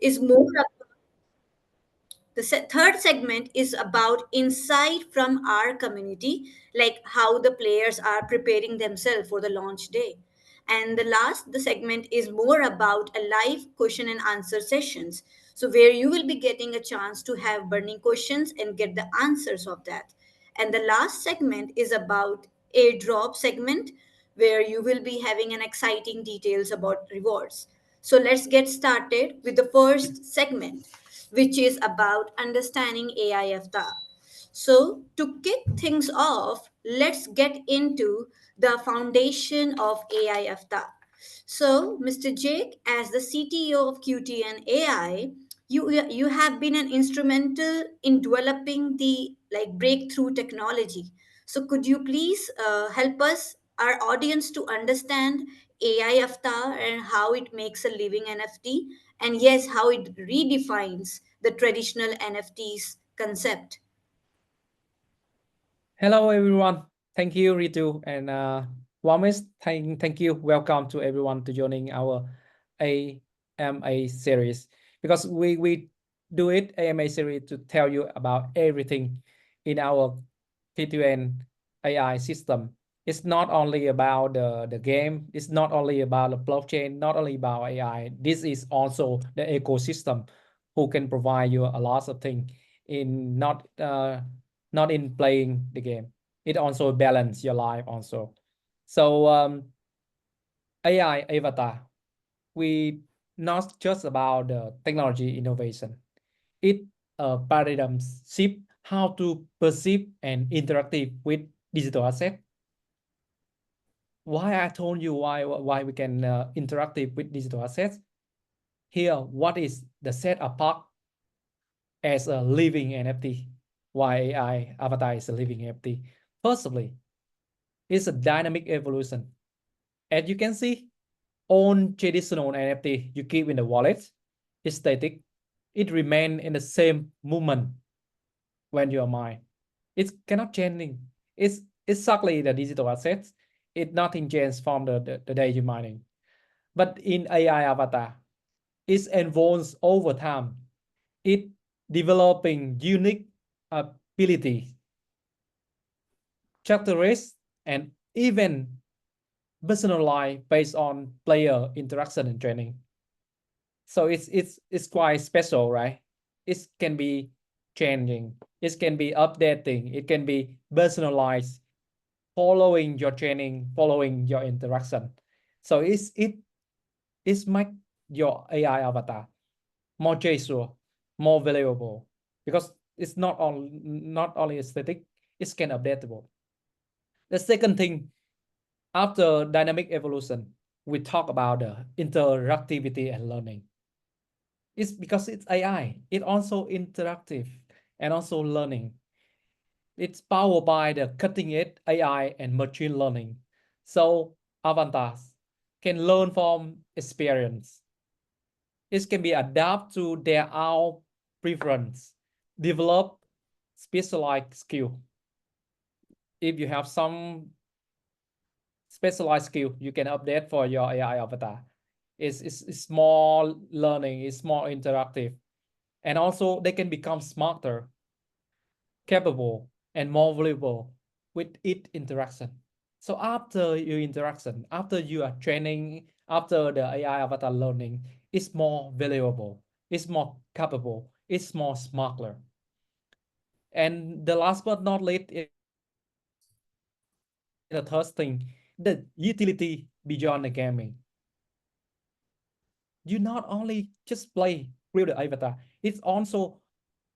is more the third segment is about insight from our community, like how the players are preparing themselves for the launch day. And the segment is more about a live question and answer sessions. So where you will be getting a chance to have burning questions and get the answers of that. And the last segment is about airdrop segment, where you will be having an exciting details about rewards. So let's get started with the first segment, which is about understanding AI-FTA. So, to kick things off, let's get into the foundation of AI-FTA. So, Mr. Jake, as the CTO of QTN AI, you have been an instrumental in developing the breakthrough technology. So, could you please help us, our audience, to understand AI-FTA and how it makes a living NFT, and yes, how it redefines the traditional NFTs concept? Hello, everyone. Thank you, Ritu, and warmest thank you. Welcome to everyone to joining our AMA series because we do it AMA series to tell you about everything in our Q2N AI system. It's not only about the game. It's not only about the blockchain. Not only about AI. This is also the ecosystem who can provide you a lot of things in not in playing the game. It also balance your life also. So AI avatar, we not just about the technology innovation. It paradigm shift how to perceive and interactive with digital asset. Why I told you why we can interactive with digital assets. Here, what is the set apart as a living NFT? Why AI avatar is a living NFT? Firstly, it's a dynamic evolution. As you can see, on traditional NFT you keep in the wallet is static. It remain in the same movement when you are mine. It cannot changing. It's exactly the digital assets. It nothing changes from the day you mining. But in AI avatar, it evolves over time. It developing unique ability, characteristics, and even personalized based on player interaction and training. So it's quite special, right? It can be changing, it can be updating, it can be personalized, following your training, following your interaction. So it's make your AI avatar more useful, more valuable because it's not only aesthetic, it's can updatable. The second thing, after dynamic evolution, we talk about the interactivity and learning. It's because it's AI. It also interactive and also learning. It's powered by the cutting edge AI and machine learning. So avatars can learn from experience. It can be adapted to their own preference, develop specialized skill. If you have some specialized skill, you can update for your AI avatar. It's more learning, it's more interactive. And also they can become smarter, capable, and more valuable with each interaction. So after your interaction, after you are training, after the AI avatar learning, it's more valuable, it's more capable, it's more smarter. And the last but not least is the third thing, the utility beyond the gaming. You not only just play through the avatar, it's also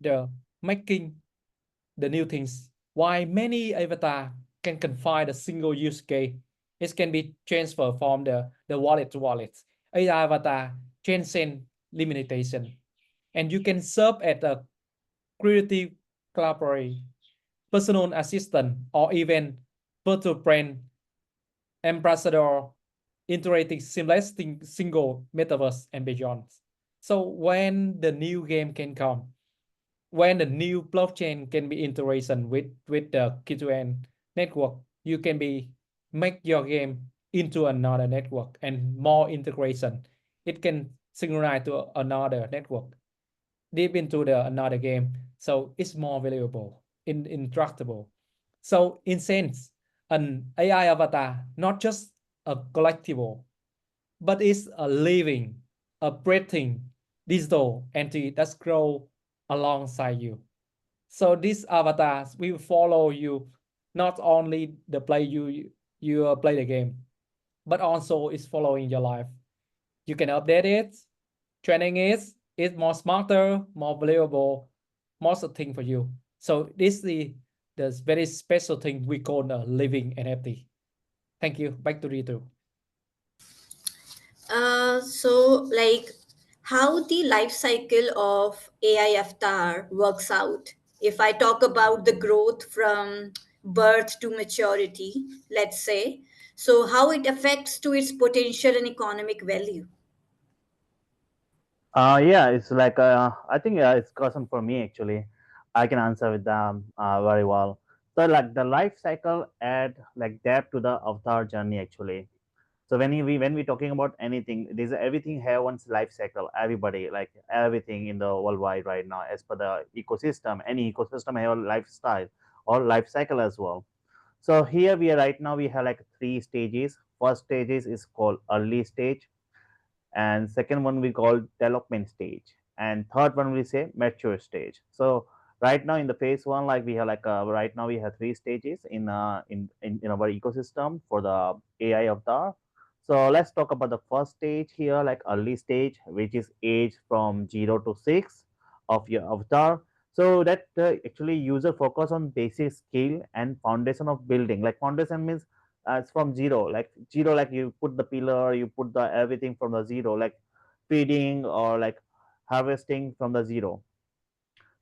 the making the new things. Why many avatar can confine a single use case, it can be transferred from the wallet to wallet. AI avatar transcend limitation, and you can serve as a creative collaborator, personal assistant, or even virtual brand ambassador, integrating seamless single metaverse and beyond. So when the new game can come, when the new blockchain can be integration with the Q2N network, you can be make your game into another network and more integration. It can synchronized to another network, deep into the another game. So it's more valuable, interactable. So in sense, an AI avatar not just a collectible, but it's a living, a breathing digital entity that's grow alongside you. So these avatars will follow you, not only the play you play the game, but also it's following your life. You can update it, training it, it's more smarter, more valuable, most of thing for you. So this is the very special thing we call a living NFT. Thank you. Back to Ritu. So, like, how the life cycle of AI avatar works out. If I talk about the growth from birth to maturity, let's say, so how it affects to its potential and economic value. Yeah, it's like I think it's question for me actually. I can answer with them very well. So like the life cycle add like depth to the avatar journey actually. So when we talking about anything, there's everything have one's life cycle. Everybody like everything in the worldwide right now, as per the ecosystem, any ecosystem have a lifestyle or life cycle as well. So here we are right now. We have like three stages. First stages is called early stage, and second one we call development stage, and third one we say mature stage. So right now in the phase one, like we have like right now we have three stages in our ecosystem for the AI avatar. So let's talk about the first stage here, like early stage, which is age from 0 to 6 of your avatar. So that actually user focus on basic skill and foundation of building. Like foundation means it's from zero, like zero, like you put the pillar, you put the everything from the zero, like feeding or like harvesting from the zero.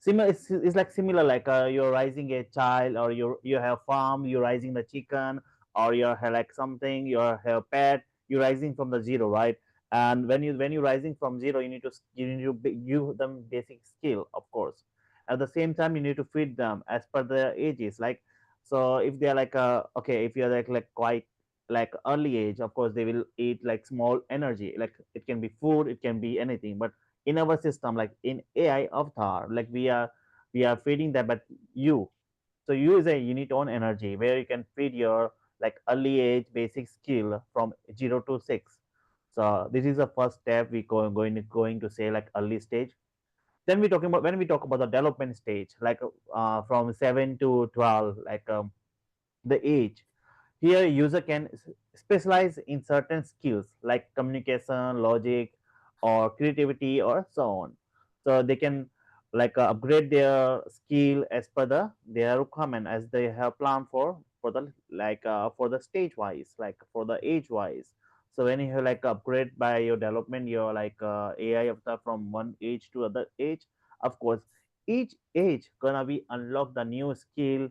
Similar, it's like similar, like you're raising a child, or you have farm, you're raising the chicken, or you have like something, you have pet, you're rising from the zero, right? And when you're rising from zero, give them basic skill, of course. At the same time, you need to feed them as per their ages. Like, so if they're like okay, if you're like quite like early age, of course they will eat like small energy, like it can be food, it can be anything. But in our system, like in AI avatar, like we are feeding them, but you, so you is a unit on energy where you can feed your like early age basic skill from 0 to 6. So this is the first step we going to say, like early stage. Then we talking about, when we talk about the development stage, like from 7 to 12, like the age. Here, user can specialize in certain skills like communication, logic, or creativity, or so on. So they can like upgrade their skill as per their requirement, as they have planned for the like for the stage wise, like for the age wise. So when you like upgrade by your development, your like AI avatar from one age to other age, of course, each age gonna be unlock the new skill,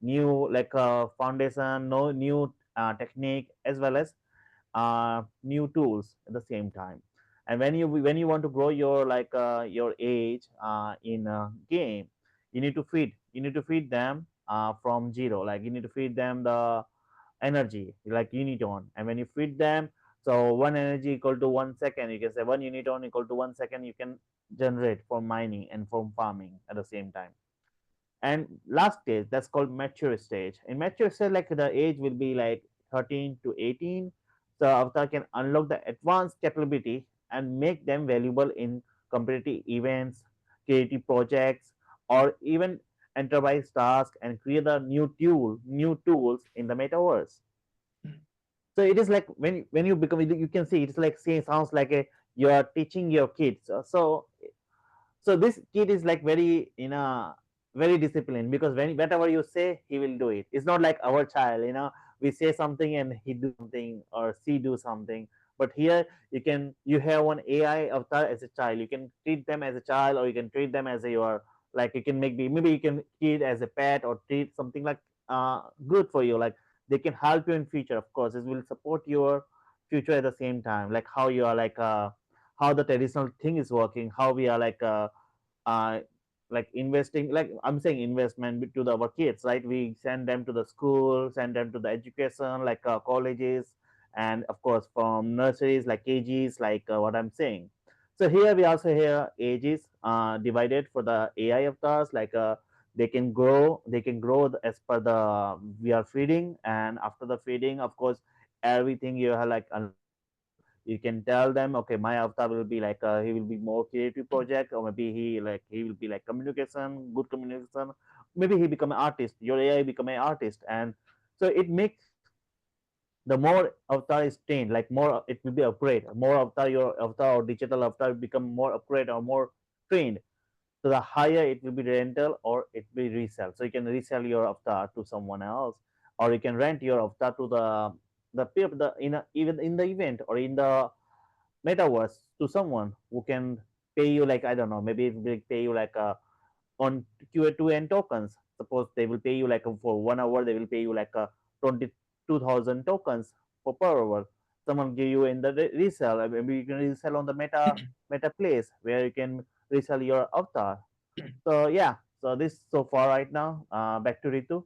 new like foundation, no new technique, as well as new tools at the same time. And when you want to grow your like your age in a game, you need to feed them from zero, like you need to feed them the energy, like uniton. And when you feed them, so one energy equal to 1 second, you can say one uniton equal to 1 second, you can generate for mining and from farming at the same time. And last stage, that's called mature stage. In mature stage, like the age will be like 13 to 18. So avatar can unlock the advanced capability and make them valuable in competitive events, creative projects, or even enterprise tasks, and create a new tools in the metaverse. So it is like when you become, you can see it's like saying, sounds like a, you are teaching your kids. So this kid is like very very disciplined, because when whatever you say, he will do it. It's not like our child, we say something and he do something or she do something. But here you have one AI avatar as a child. You can treat them as a child, or you can treat them as a your, like you can maybe you can treat as a pet, or treat something like good for you. Like they can help you in future, of course. It will support your future at the same time, like how you are like how the traditional thing is working, how we are uh, like investing, like I'm saying investment to our kids, right? We send them to the school, send them to the education, like colleges, and of course from nurseries like kgs, like what I'm saying. So here we also have ages divided for the AI avatars. Like they can grow as per the we are feeding, and after the feeding, of course, everything you have like unlockable. You can tell them, okay, my avatar will be like he will be more creative project, or maybe he will be like communication, good communication. Maybe he become an artist. Your AI become an artist, and so it makes the more avatar is trained, like more it will be upgrade. More avatar your avatar or digital avatar will become more upgrade or more trained. So the higher it will be rental or it will be resell. So you can resell your avatar to someone else, or you can rent your avatar to the people the in a, even in the event or in the metaverse to someone who can pay you like I don't know, maybe it will pay you like on Q2N tokens. Suppose they will pay you like for 1 hour, they will pay you like 22,000 tokens for per hour. Someone give you in the resell. Maybe you can resell on the meta place where you can resell your avatar. So yeah, so this so far right now. Back to Ritu.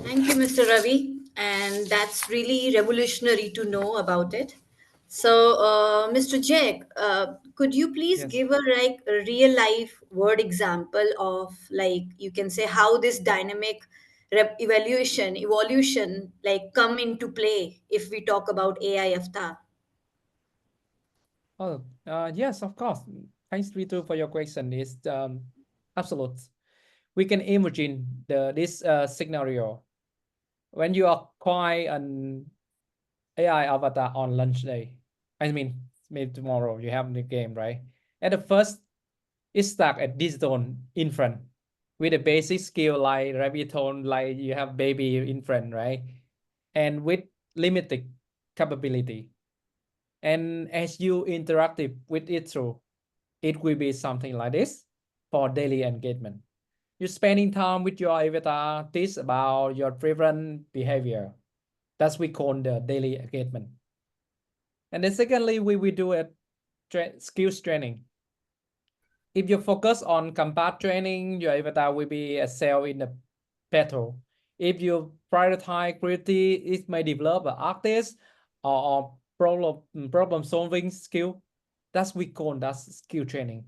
Thank you, Mr. Ravi. And that's really revolutionary to know about it. So, Mr. Jack, could you please Yes. give a real life word example of like you can say how this dynamic evolution like come into play if we talk about AI avatar? Oh, yes, of course. Thanks, Ritu, for your question. It's absolute. We can imagine this scenario when you acquire an AI avatar on lunch day. I mean, maybe tomorrow you have the game, right? At the first, it's stuck at digital infant with a basic skill like rabbit like you have baby infant, right? And with limited capability. And as you interactive with it through, it will be something like this for daily engagement. You're spending time with your avatar, this about your different behavior. That's we call the daily engagement. And then secondly, we will do a skills training. If you focus on combat training, your avatar will be excel in the battle. If you prioritize creativity, it may develop an artist or problem solving skill. That's we call that skill training.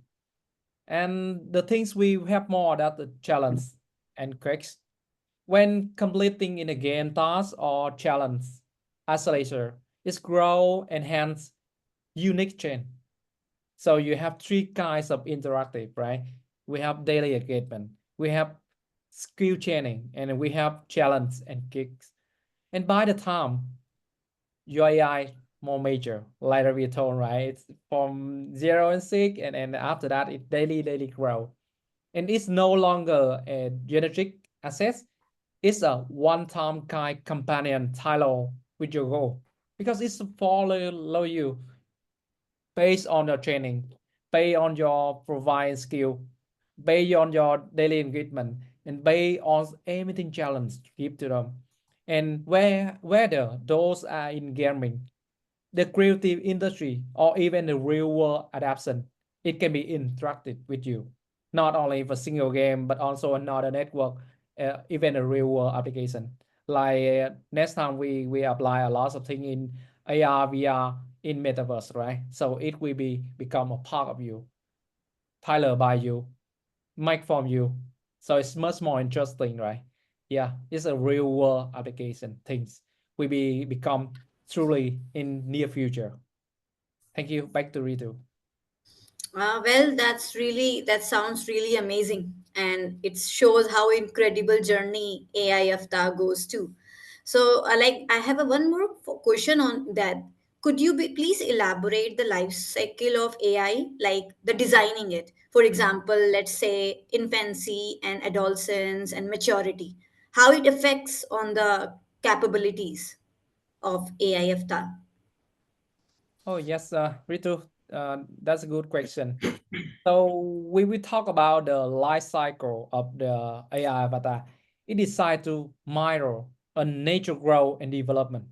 And the things we have more that the challenge and quirks. When completing in a game task or challenge, isolator is grow, enhance, unique chain. So you have three kinds of interactive, right? We have daily engagement, we have skill training, and we have challenge and kicks. And by the time your AI more major, like we told, right? It's from 0 and 6, and after that it daily grow. And it's no longer a generic access. It's a one-time kind companion tile with your goal because it's follow you based on your training, based on your provide skill, based on your daily engagement, and based on everything challenge you give to them. And whether those are in gaming, the creative industry, or even the real world adaptation, it can be interactive with you, not only for single game, but also another network, even a real world application. Like next time we apply a lot of things in AR, VR, in Metaverse, right? So it will become a part of you, tailored by you, make from you. So it's much more interesting, right? Yeah, it's a real world application. Things will become truly in near future. Thank you. Back to Ritu. Well, that sounds really amazing, and it shows how incredible journey AI avatar goes to. So, I have one more question on that. Could you please elaborate the life cycle of AI, like the designing it? For example, let's say infancy and adolescence and maturity, how it affects on the capabilities of AI avatar. Oh yes, Ritu, that's a good question. So we will talk about the life cycle of the AI avatar. It decides to mirror a nature growth and development.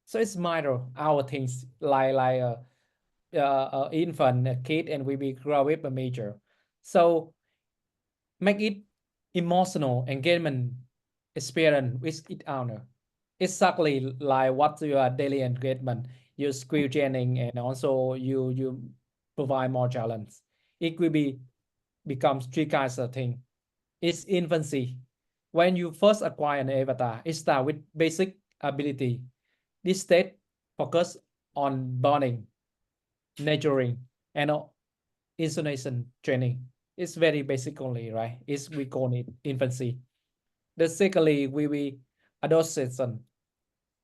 So it's mirror our things like infant, a kid, and we will grow with a major. So make it emotional engagement experience with each other. Exactly like what your daily engagement, your skill training, and also you provide more challenge. It will be becomes three kinds of thing. It's infancy. When you first acquire an avatar, it starts with basic ability. This state focus on bonding, nurturing, and intonation training. It's very basic only, right? It's we call it infancy. The secondly, we will adolescent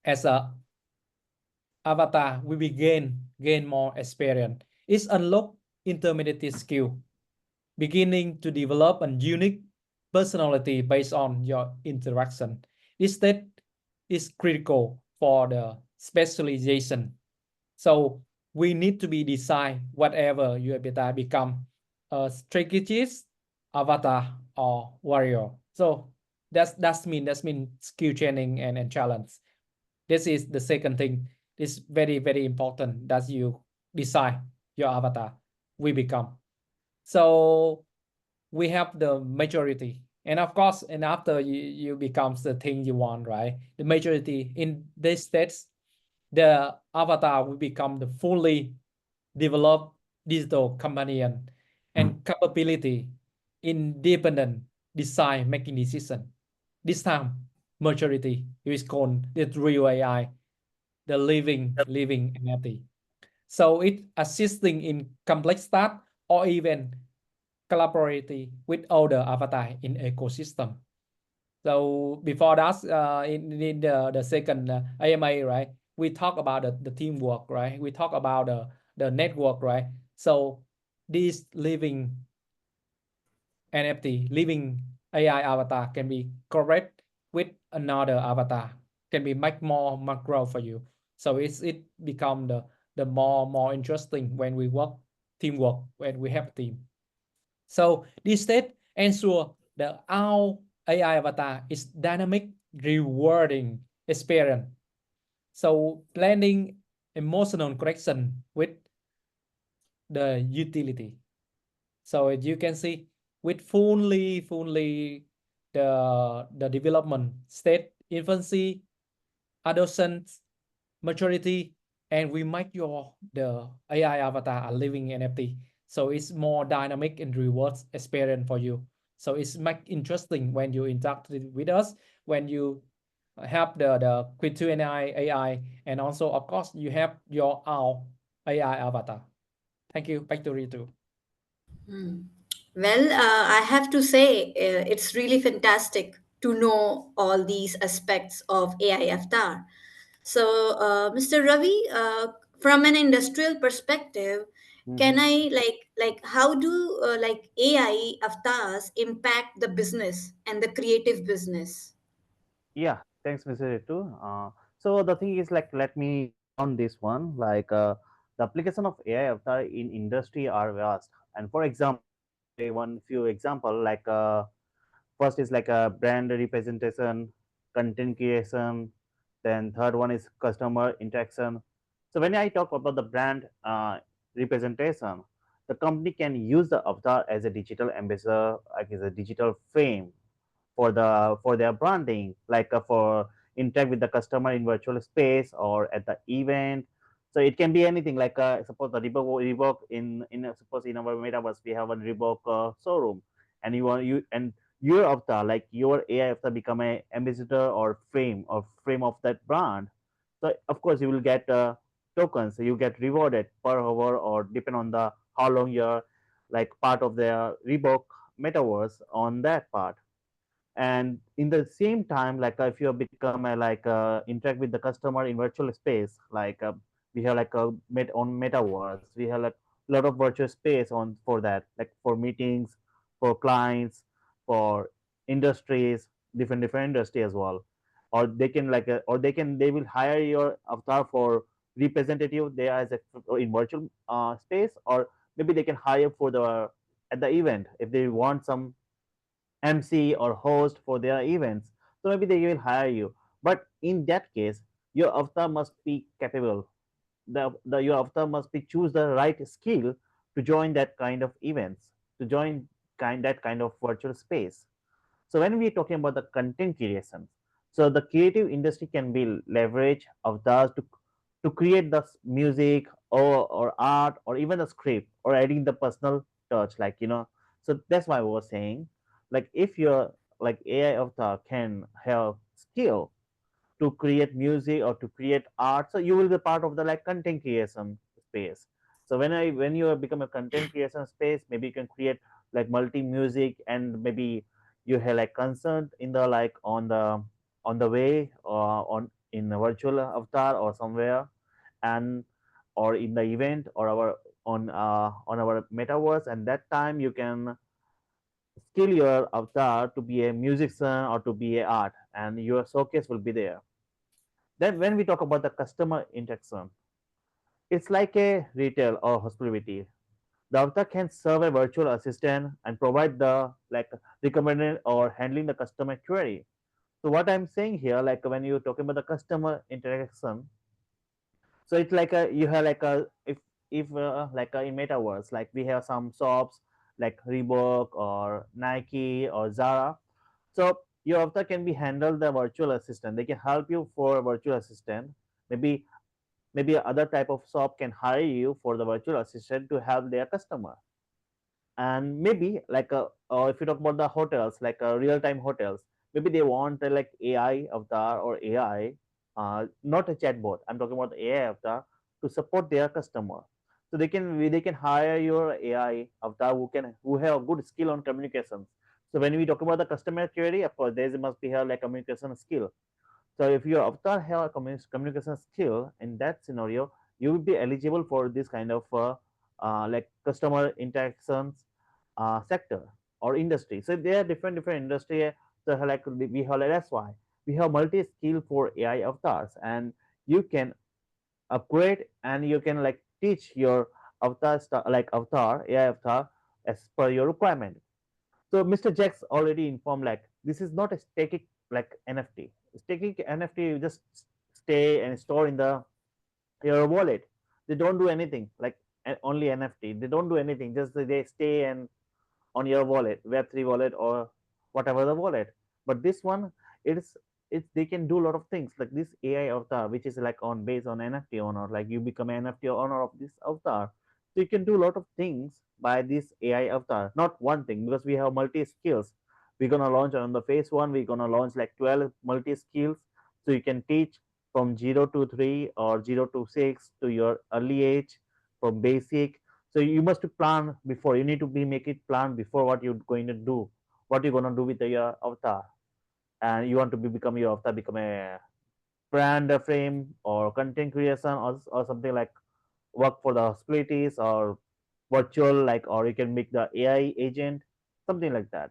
as a avatar, we will gain more experience. It's unlock intermediate skill, beginning to develop a unique personality based on your interaction. This state is critical for the specialization. So we need to be design whatever your avatar become a strategist, avatar, or warrior. So that's mean skill training and challenge. This is the second thing. It's very important that you decide your avatar we become. So we have the majority, and of course, and after you becomes the thing you want, right? The majority in these states, the avatar will become the fully developed digital companion and capability independent design making decision. This time majority is called the real AI, the living NFT. So it assisting in complex task or even collaborating with other avatar in ecosystem. So before that, in the second AMA, right, we talk about the teamwork, right? We talk about the network, right? So this living NFT, living AI avatar can be correct with another avatar, can be make more macro for you. So it become the more interesting when we work teamwork, when we have a team. So this state ensure that our AI avatar is dynamic, rewarding experience. So blending emotional connection with the utility. So as you can see, with fully the development state, infancy, adolescence, maturity, and we make your the AI avatar a living NFT. So it's more dynamic and rewards experience for you. So it's make interesting when you interact with us, when you have the Q2N AI, and also of course you have your own AI avatar. Thank you. Back to Ritu. Well, I have to say, it's really fantastic to know all these aspects of AI avatar. So, Mr. Ravi, from an industrial perspective, can Hmm. I how do like AI avatars impact the business and the creative business? Yeah, thanks, Mr. Ritu. So the thing is, like, let me add on this one. The application of AI avatar in industry are vast. And for example, I can say one few example. First is like a brand representation, content creation. Then third one is customer interaction. So when I talk about the brand representation, the company can use the avatar as a digital ambassador, like as a digital frame for their branding, for interact with the customer in virtual space or at the event. So it can be anything, suppose the Reebok suppose in our metaverse we have a Reebok showroom, and your avatar, like your AI avatar, become a ambassador or frame of that brand. So of course you will get tokens. So you get rewarded per hour or depend on the how long you're like part of the Reebok metaverse on that part. And in the same time, if you have become interact with the customer in virtual space, we have on metaverse, we have like a lot of virtual space on for that, like for meetings, for clients, for industries, different industry as well. Or they can they will hire your avatar for representative there as a in virtual space, or maybe they can hire for the at the event if they want some MC or host for their events. So maybe they will hire you. But in that case, your avatar must be capable. Your avatar must be choose the right skill to join that kind of events, to join that kind of virtual space. So when we are talking about the content creation, so the creative industry can be leverage avatars to create the music or art or even a script or adding the personal touch, like so that's why I was saying, like if your like AI avatar can have skill to create music or to create art, so you will be part of the like content creation space. So when you become a content creation space, maybe you can create like multi music, and maybe you have like concert in the like on the way or on in a virtual avatar or somewhere, and or in the event or our on our metaverse, and that time you can skill your avatar to be a musician or to be a art, and your showcase will be there. Then when we talk about the customer interaction, it's like a retail or hospitality. The avatar can serve a virtual assistant and provide the like recommended or handling the customer query. So what I'm saying here, like when you're talking about the customer interaction, so it's like a you have like a if like in metaverse, like we have some shops like Reebok or Nike or Zara. So your avatar can be handled the virtual assistant. They can help you for a virtual assistant. Maybe other type of shop can hire you for the virtual assistant to help their customer. And maybe like if you talk about the hotels, like real time hotels, maybe they want like AI avatar or AI, not a chatbot, I'm talking about the AI avatar to support their customer. So they can hire your AI avatar who have a good skill on communications. So when we talk about the customer query, of course there must be have like communication skill. So if your avatar have a communication skill in that scenario, you will be eligible for this kind of like customer interactions sector or industry. So there are different industry. So like we have, that's why we have multi skill for AI avatars, and you can upgrade and you can like teach your like avatar AI avatar as per your requirement. So Mr. Jax already informed like this is not a static like NFT. Static NFT you just stay and store in the your wallet. They don't do anything like only NFT. They don't do anything. Just they stay and on your wallet, Web3 wallet or whatever the wallet. But this one, it's it's they can do a lot of things like this AI avatar, which is like on based on NFT owner. Like you become an NFT owner of this avatar, so you can do a lot of things by this AI avatar. Not one thing because we have multi skills. We're gonna launch on the phase one. We're gonna launch like 12 multi skills, so you can teach from 0 to 3 or 0 to 6 to your early age from basic. So you must plan before. You need to be make it plan before what you're going to do, what you're gonna do with your avatar, and you want to become your avatar, become a brand frame or content creation or something like work for the hospitalities or virtual like, or you can make the AI agent, something like that.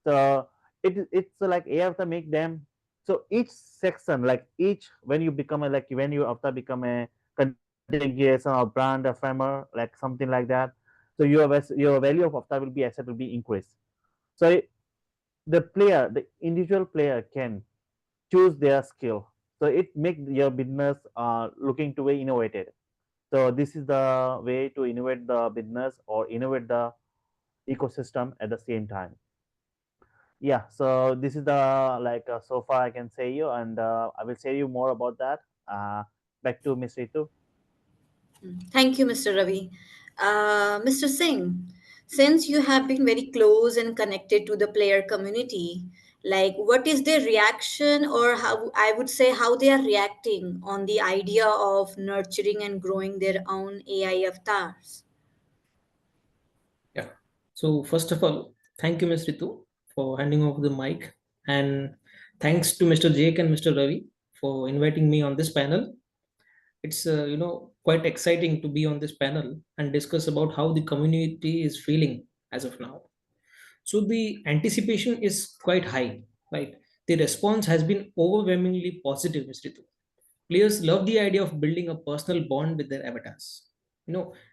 So it's like AI avatar make them. So each section, like each when you become a like when you avatar become a content creation or brand framer, like something like that. So your value of avatar will be asset will be increased. So the individual player can choose their skill. So it make your business looking to be innovated. So this is the way to innovate the business or innovate the ecosystem at the same time. Yeah, so this is the like so far I can say you, and I will say you more about that. Back to Miss Ritu. Thank you, Mr. Ravi. Mr. Singh, since you have been very close and connected to the player community, like what is their reaction, or how I would say how they are reacting on the idea of nurturing and growing their own AI avatars? Yeah. So first of all, thank you, Ms. Ritu, for handing over the mic, and thanks to Mr. Jake and Mr. Ravi for inviting me on this panel. It's quite exciting to be on this panel and discuss about how the community is feeling as of now. So the anticipation is quite high, right? The response has been overwhelmingly positive, Mr. Ritu. Players love the idea of building a personal bond with their avatars.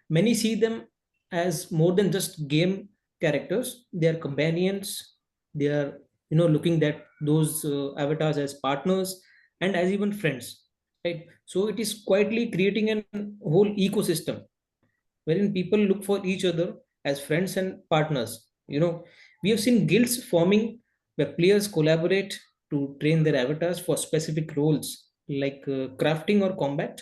Many see them as more than just game characters. They are companions. They are, looking at those avatars as partners and as even friends, right? So it is quietly creating an whole ecosystem wherein people look for each other as friends and partners. We have seen guilds forming where players collaborate to train their avatars for specific roles like crafting or combat.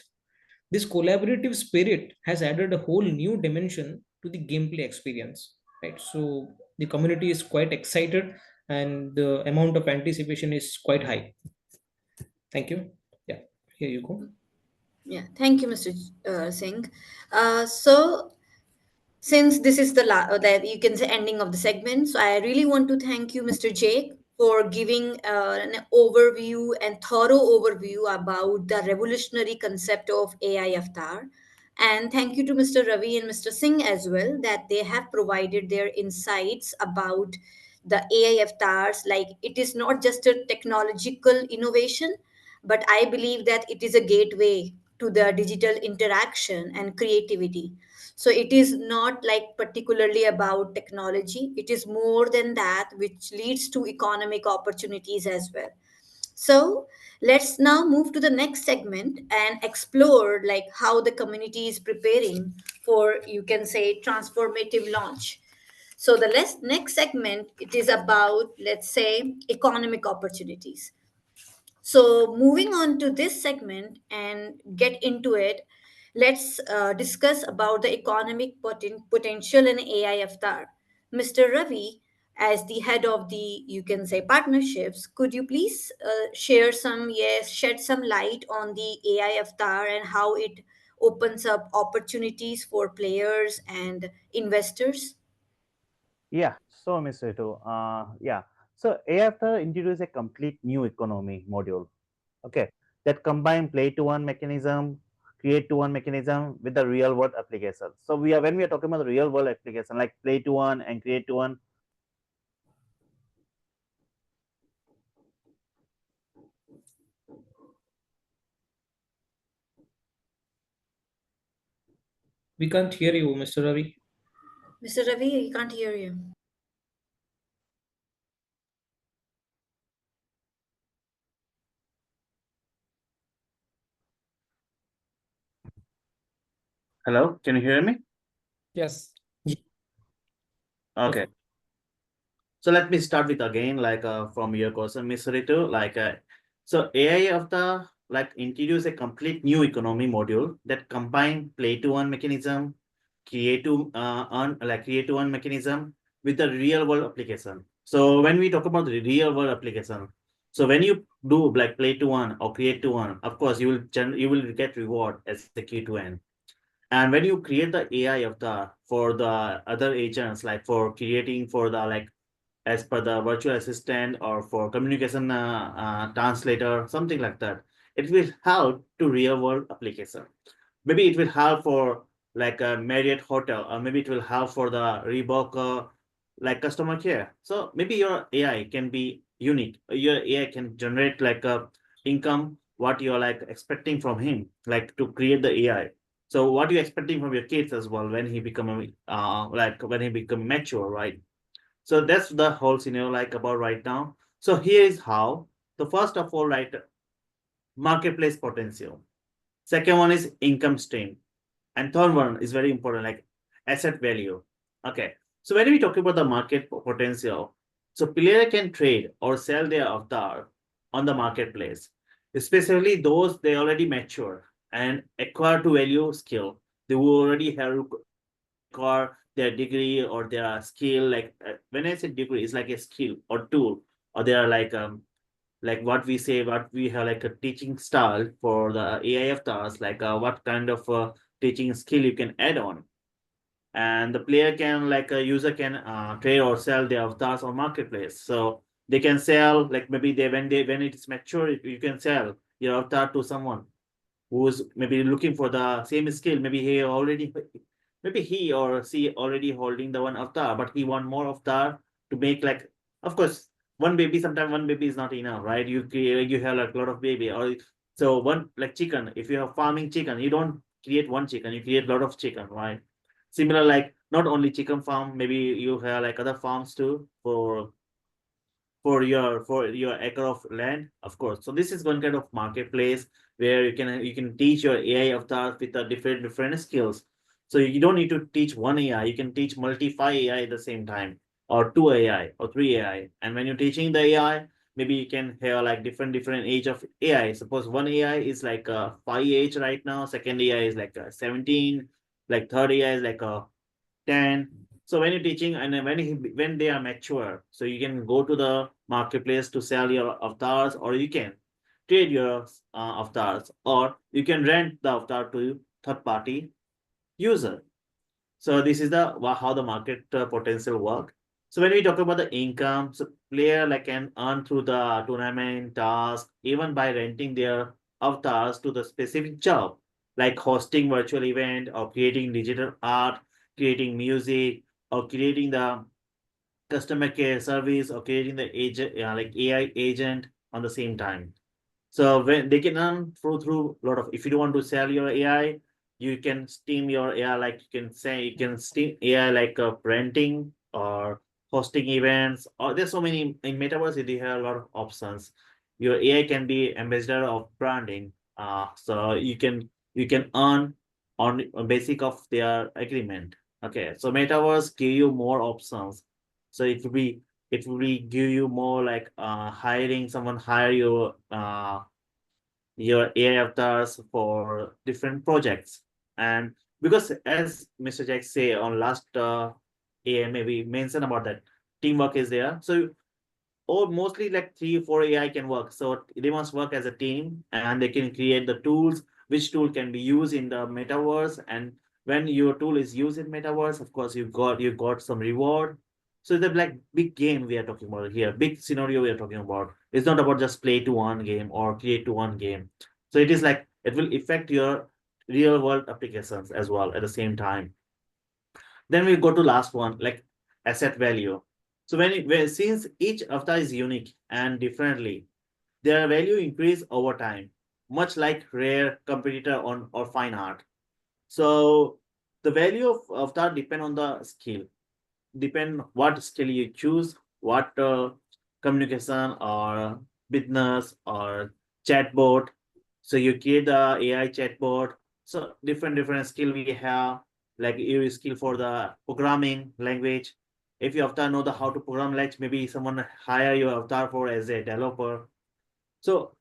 This collaborative spirit has added a whole new dimension to the gameplay experience, right? So the community is quite excited and the amount of anticipation is quite high. Thank you. Yeah, here you go. Yeah, thank you, Mr. Singh. So since this is the you can say ending of the segment, so I really want to thank you, Mr. Jake, for giving an overview and thorough overview about the revolutionary concept of AI avatar. And thank you to Mr. Ravi and Mr. Singh as well, that they have provided their insights about the AI avatars. Like, it is not just a technological innovation, but I believe that it is a gateway to the digital interaction and creativity. So it is not like particularly about technology, it is more than that, which leads to economic opportunities as well. So let's now move to the next segment and explore like how the community is preparing for, you can say, transformative launch. So the next segment, it is about, let's say, economic opportunities. So, moving on to this segment and get into it, let's discuss about the economic potential in AI avatar. Mr. Ravi, as the head of the, you can say, partnerships, could you please share some, yes, shed some light on the AI avatar and how it opens up opportunities for players and investors? Yeah, so Mr. Ito, yeah. So AFR introduced a complete new economy module, okay, that combine play to earn mechanism, create to earn mechanism with the real world application. So when we are talking about the real world application like play to earn and create to earn. We can't hear you, Mr. Ravi. Mr. Ravi, I can't hear you. Hello, can you hear me? Yes. Yeah, Okay. perfect. So let me start with again, like from your question, Mr. Ritu. So AI of the like introduce a complete new economy module that combine play to earn mechanism, create to earn mechanism with the real world application. So when we talk about the real world application, so when you do like play to earn or create to earn, of course you will get reward as a Q2N. And when you create the AI of the for the other agents, like for creating for the like as per the virtual assistant or for communication translator, something like that. It will help to real world application. Maybe it will help for like a Marriott hotel, or maybe it will help for the Reebok like customer care. So maybe your AI can be unique. Your AI can generate like a income what you're like expecting from him, like to create the AI. So what you're expecting from your kids as well when he become like when he become mature, right? So that's the whole scenario like about right now. So here is how. The first of all, right, marketplace potential. Second one is income stream. And third one is very important, like asset value. Okay. So when we talk about the market potential, so player can trade or sell their avatar on the marketplace, especially those they already mature and acquire to value skill. They will already have require their degree or their skill. When I say degree, it's like a skill or tool, or they are like what we say, what we have like a teaching style for the AIF tasks, like what kind of teaching skill you can add on. And the player can like a user can trade or sell their avatars on marketplace. So they can sell like maybe they when it is mature, you can sell your avatar to someone who's maybe looking for the same skill. Maybe he or she already holding the one avatar, but he want more avatar to make like, of course, one baby. Sometimes one baby is not enough, right? You have like a lot of baby, or so one like chicken. If you have farming chicken, you don't create one chicken, you create a lot of chicken, right? Similar, like not only chicken farm, maybe you have like other farms too for your acre of land, of course. So this is one kind of marketplace where you can teach your AI avatars with the different skills. So you don't need to teach one AI, you can teach multi 5 AI at the same time, or two AI or three AI. And when you're teaching the AI, maybe you can have like different age of AI. Suppose one AI is like a 5 age right now, second AI is like a 17, like third AI is like a 10. So when you're teaching and when they are mature, so you can go to the marketplace to sell your avatars, or you can trade your avatars, or you can rent the avatar to third party user. So this is the how the market potential work. So when we talk about the income, so player like can earn through the tournament task, even by renting their avatars to the specific job, like hosting virtual event or creating digital art, creating music, or creating the customer care service, or creating the agent like AI agent on the same time. So when they can earn through a lot of, if you want to sell your AI, you can steam your AI, like you can say you can steam AI like renting or hosting events, or there's so many in metaverse. You have a lot of options. Your AI can be ambassador of branding. So you can earn on basic of their agreement. Okay, so metaverse give you more options. So it will be give you more like hiring someone hire your AI avatars for different projects. And because as Mr. Jack say on last AMA, we mentioned about that teamwork is there. So or mostly like 3 4 AI can work. So they must work as a team, and they can create the tools, which tool can be used in the metaverse. And when your tool is used in metaverse, of course you got some reward. So the like big game we are talking about here, big scenario we are talking about. It's not about just play to one game or create to one game. So it is like it will affect your real world applications as well at the same time. Then we go to last one, like asset value. So since each avatar is unique and differently, their value increase over time, much like rare competitor on or fine art. So the value of avatar depend on the skill, depend what skill you choose, what communication or business or chatbot. So you create the AI chatbot. So different skill we have, like you skill for the programming language. If you avatar know the how to program language, maybe someone hire your avatar for as a developer. So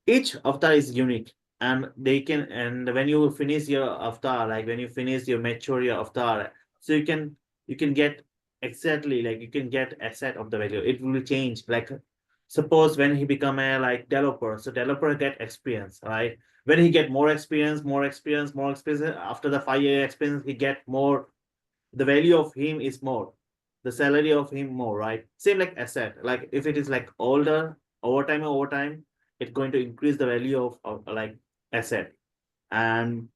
each avatar is unique, and they can, and when you finish your avatar, like when you finish your mature your avatar, so you can get exactly, like you can get asset of the value. It will change, like suppose when he become a like developer, so developer get experience, right? When he get more experience after the 5 year experience, he get more, the value of him is more, the salary of him more, right? Same like asset, like if it is like older, over time it's going to increase the value of like asset. And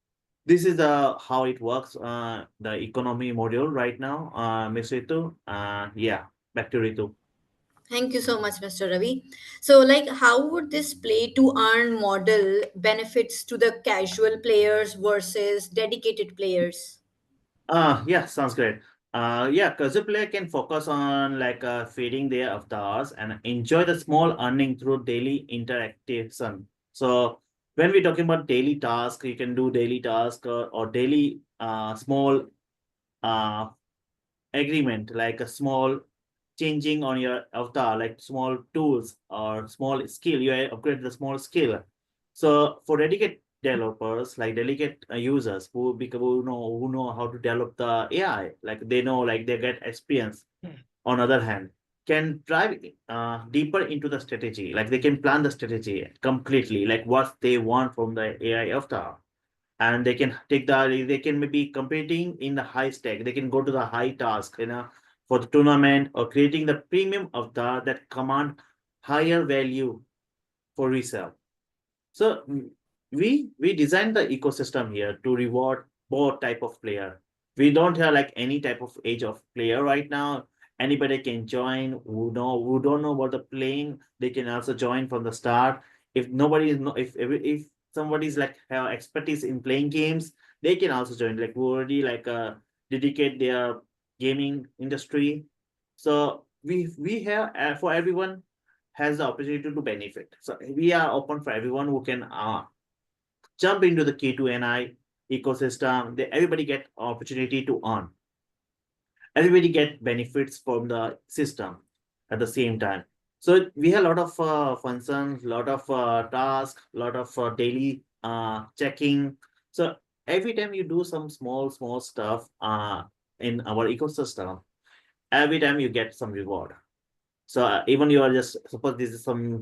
this is the how it works, the economy module right now, Miss Ritu. Yeah, back to Ritu. Thank you so much, Mr. Ravi. So, like, how would this play to earn model benefits to the casual players versus dedicated players? Yeah, sounds great. Yeah, casual player can focus on like feeding their avatars and enjoy the small earning through daily interaction. So when we're talking about daily task, you can do daily task, or daily small uh agreement, like a small changing on your avatar, like small tools or small skill. You upgrade the small skill. So for dedicated developers, like delegate users who know how to develop the AI, like they know, like they get experience. On other hand, can drive deeper into the strategy, like they can plan the strategy completely, like what they want from the AI avatar. And they can maybe competing in the high stake, they can go to the high task, for the tournament, or creating the premium of that command higher value for resale. So we designed the ecosystem here to reward both type of player. We don't have like any type of age of player right now. Anybody can join who don't know about the playing. They can also join from the start. If nobody is no, if somebody's like have expertise in playing games, they can also join. Like who already like dedicate their gaming industry. So we have for everyone has the opportunity to benefit. So we are open for everyone who can jump into the Q2N AI ecosystem. Everybody get opportunity to earn. Everybody get benefits from the system at the same time. So we have a lot of functions, lot of tasks, lot of daily checking. So every time you do some small stuff in our ecosystem, every time you get some reward. So even you are just suppose this is some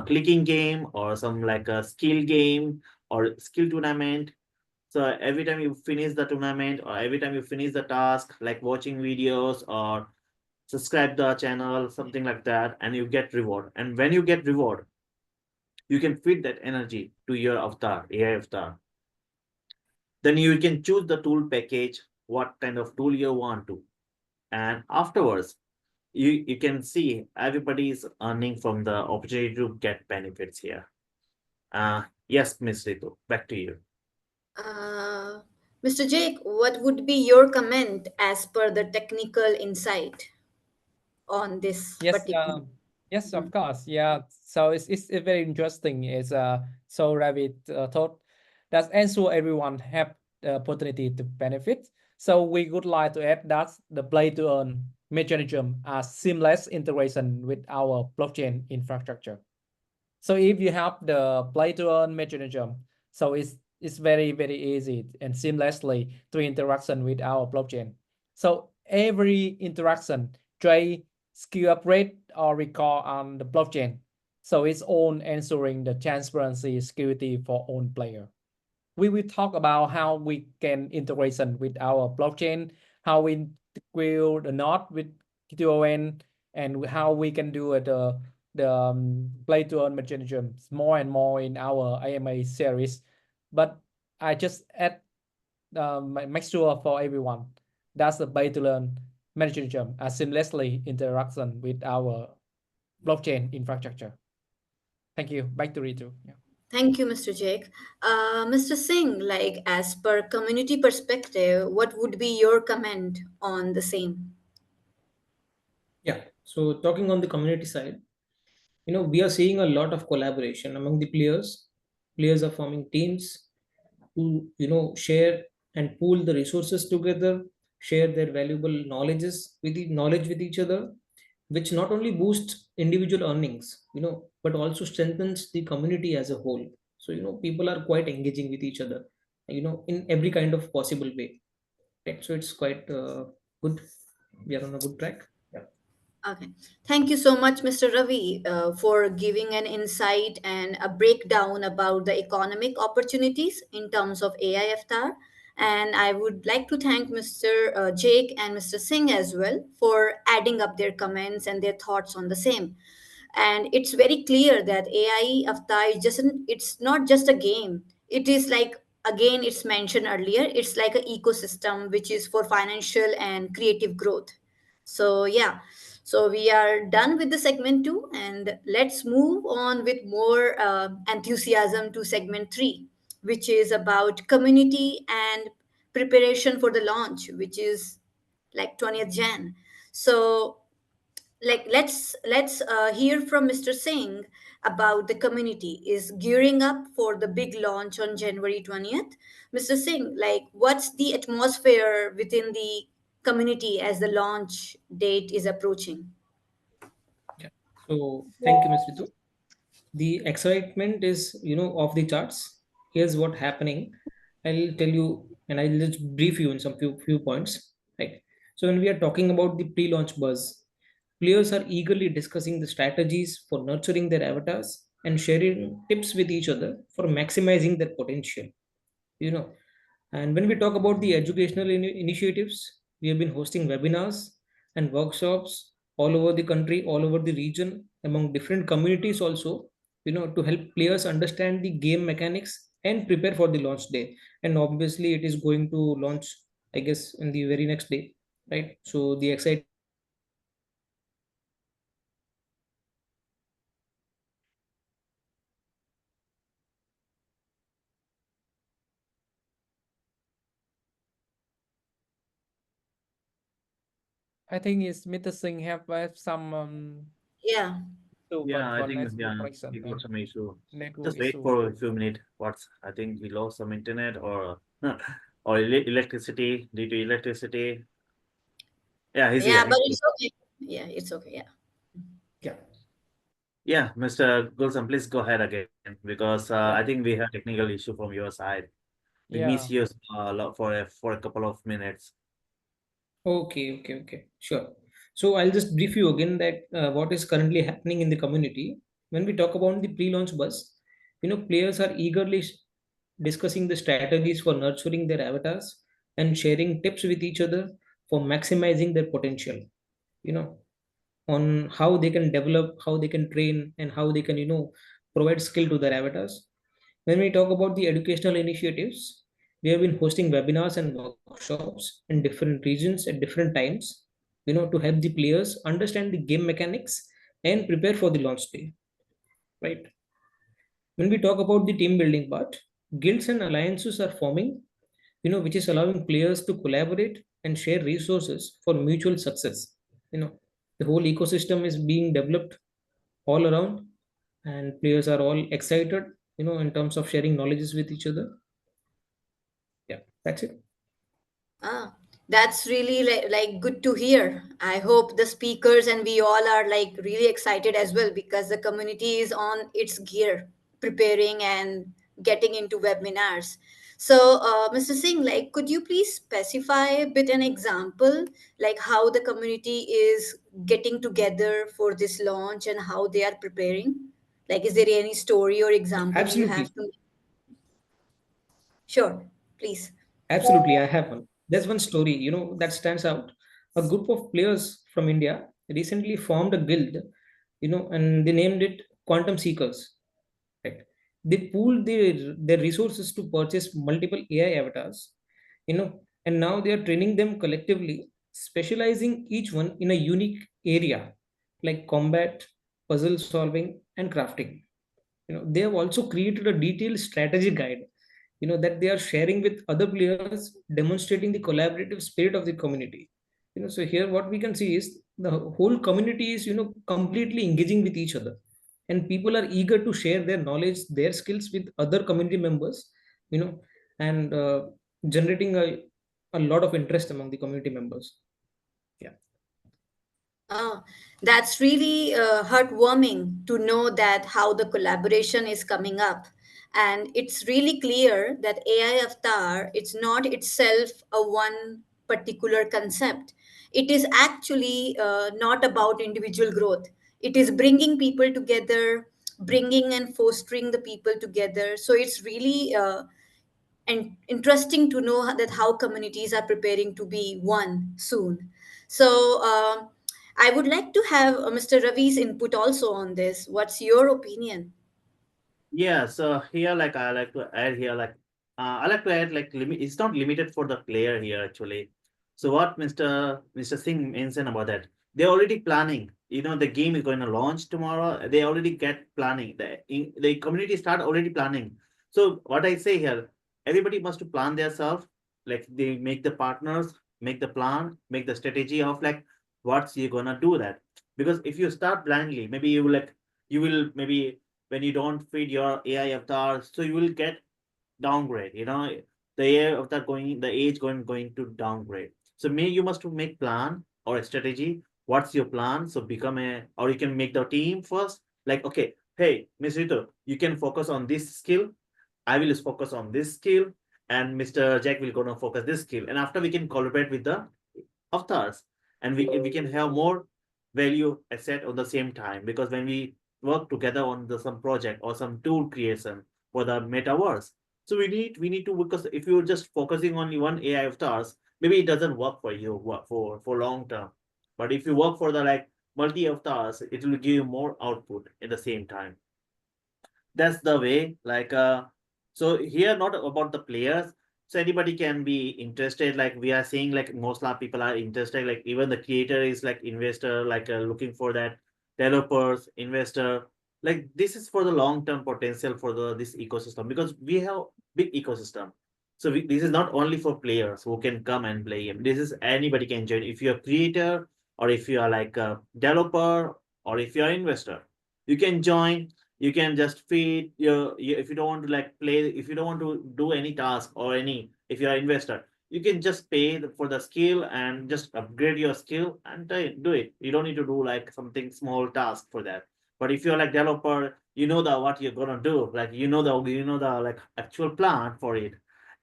clicking game or some like a skill game or skill tournament. So every time you finish the tournament or every time you finish the task, like watching videos or subscribe the channel, something like that, and you get reward. And when you get reward, you can feed that energy to your avatar, AI avatar. Then you can choose the tool package, what kind of tool you want to. And afterwards, you can see everybody is earning from the opportunity to get benefits here. Yes, Miss Ritu, back to you. Uh, Mr. Jake, what would be your comment as per the technical insight on this Yes, particular? yes, of course. Yeah. So it's very interesting. It's so Rabbit thought that ensure everyone have the opportunity to benefit. So we would like to add that the play to earn mechanism as seamless integration with our blockchain infrastructure. So if you have the play to earn mechanism, so it's very easy and seamlessly to interaction with our blockchain. So every interaction, trade, skill upgrade or record on the blockchain. So it's all ensuring the transparency security for own player. We will talk about how we can integration with our blockchain, how we will the node with Q2N, and how we can do the play to earn mechanisms more and more in our AMA series. But I just add make sure for everyone that's the play to learn mechanism a seamlessly interaction with our blockchain infrastructure. Thank you. Back to Ritu. Yeah. Thank you, Mr. Jake. Mr. Singh, like as per community perspective, what would be your comment on the same? Yeah. So talking on the community side, we are seeing a lot of collaboration among the players. Players are forming teams to share and pool the resources together, share their valuable knowledge with each other, which not only boosts individual earnings, but also strengthens the community as a whole. So people are quite engaging with each other, in every kind of possible way. Right? So it's quite good. We are on a good track. Yeah. Okay. Thank you so much, Mr. Ravi, for giving an insight and a breakdown about the economic opportunities in terms of AI FTAR. And I would like to thank Mr. Jake and Mr. Singh as well for adding up their comments and their thoughts on the same. And it's very clear that AI avatar is just it's not just a game. It is like, again, it's mentioned earlier, it's like an ecosystem which is for financial and creative growth. So yeah, so we are done with the segment 2, and let's move on with more enthusiasm to segment 3, which is about community and preparation for the launch, which is like 20th Jan. So like let's hear from Mr. Singh about the community is gearing up for the big launch on January 20th. Mr. Singh, like what's the atmosphere within the community as the launch date is approaching? Yeah. So thank you, Ms. Ritu. The excitement is off the charts. Here's what happening. I'll tell you, and I'll just brief you in some few points. Right. So when we are talking about the pre-launch buzz, players are eagerly discussing the strategies for nurturing their avatars and sharing tips with each other for maximizing their potential. you know and when we talk about the educational initiatives, we have been hosting webinars and workshops all over the country, all over the region, among different communities also, to help players understand the game mechanics and prepare for the launch day. And obviously it is going to launch, I guess, in the very next day, right? So the excitement is off the charts. Players are eagerly discussing the strategies for nurturing their avatars and sharing tips with each other for maximizing their potential. I think it's Mr. Singh have some Yeah. issue Yeah, I for think network yeah, connection he got and some issue. network Just wait issue. for a few minutes. What's I think he lost some internet or or electricity due to electricity. Yeah, he's here. Yeah, but He's here. it's okay. Yeah, it's okay. Yeah. Yeah. Yeah, Mr. Gulsam, please go ahead again because I Yeah, think we have technical issue from your side. We miss yeah, you a lot for a couple of minutes. Okay, sure. So I'll just brief you again that what is currently happening in the community. When we talk about the pre-launch buzz, players are eagerly discussing the strategies for nurturing their avatars and sharing tips with each other for maximizing their potential. You know, on how they can develop, how they can train, and how they can, provide skill to their avatars. When we talk about the educational initiatives, we have been hosting webinars and workshops in different regions at different times, to help the players understand the game mechanics and prepare for the launch day, right? When we talk about the team building part, guilds and alliances are forming, which is allowing players to collaborate and share resources for mutual success. You know, the whole ecosystem is being developed all around, and players are all excited, in terms of sharing knowledges with each other. Yeah, that's it. Ah, that's really like good to hear. I hope the speakers and we all are like really excited as well because the community is on its gear, preparing and getting into webinars. So, Mr. Singh, like, could you please specify a bit an example, like how the community is getting together for this launch and how they are preparing? Like, is there any story or example you Absolutely. have to? Sure, please. Absolutely, I have one. There's one story, that stands out. A group of players from India recently formed a guild, and they named it Quantum Seekers. Right? They pooled their resources to purchase multiple AI avatars, and now they are training them collectively, specializing each one in a unique area, like combat, puzzle solving, and crafting. They have also created a detailed strategy guide, that they are sharing with other players, demonstrating the collaborative spirit of the community. So here what we can see is the whole community is, completely engaging with each other, and people are eager to share their knowledge, their skills with other community members, you know and generating a lot of interest among the community members. Yeah. Oh, that's really heartwarming to know that how the collaboration is coming up. And it's really clear that AI avatar, it's not itself a one particular concept. It is actually not about individual growth. It is bringing people together, bringing and fostering the people together. So it's really and interesting to know that how communities are preparing to be one soon. So I would like to have Mr. Ravi's input also on this. What's your opinion? Yeah, so here like I like to add here like I like to add like limit. It's not limited for the player here actually. So what Mr. Singh mentioned about that, they're already planning. You know the game is going to launch tomorrow. They already get planning. The community start already planning. So what I say here, everybody must to plan themselves. Like they make the partners, make the plan, make the strategy of like what's you gonna do that. Because if you start blindly, maybe you will maybe when you don't feed your AI avatar, so you will get downgrade. You know, the AI avatar going, the age going to downgrade. So may you must make plan or a strategy. What's your plan? So become a, or you can make the team first. Like okay, hey, Miss Rito, you can focus on this skill. I will focus on this skill, and Mr. Jack will gonna focus this skill. And after we can collaborate with the avatars, and we can have more value asset on the same time because when we work together on some project or some tool creation for the metaverse, so we need to, because if you're just focusing only one AI avatars, maybe it doesn't work for you for long term. But if you work for the like multi avatars, it will give you more output at the same time. That's the way like so here not about the players, so anybody can be interested, like we are saying like most of people are interested, like even the creator is like investor, like looking for that developers investor, like this is for the long term potential for the this ecosystem because we have big ecosystem. So this is not only for players who can come and play game, this is anybody can join if you're a creator or if you are like a developer or if you're an investor, you can join. You can just feed if you don't want to like play, if you don't want to do any task or any, if you're an investor, you can just pay for the skill and just upgrade your skill and do it. You don't need to do like something small task for that. But if you're like developer, you know the what you're gonna do, like you know the like actual plan for it.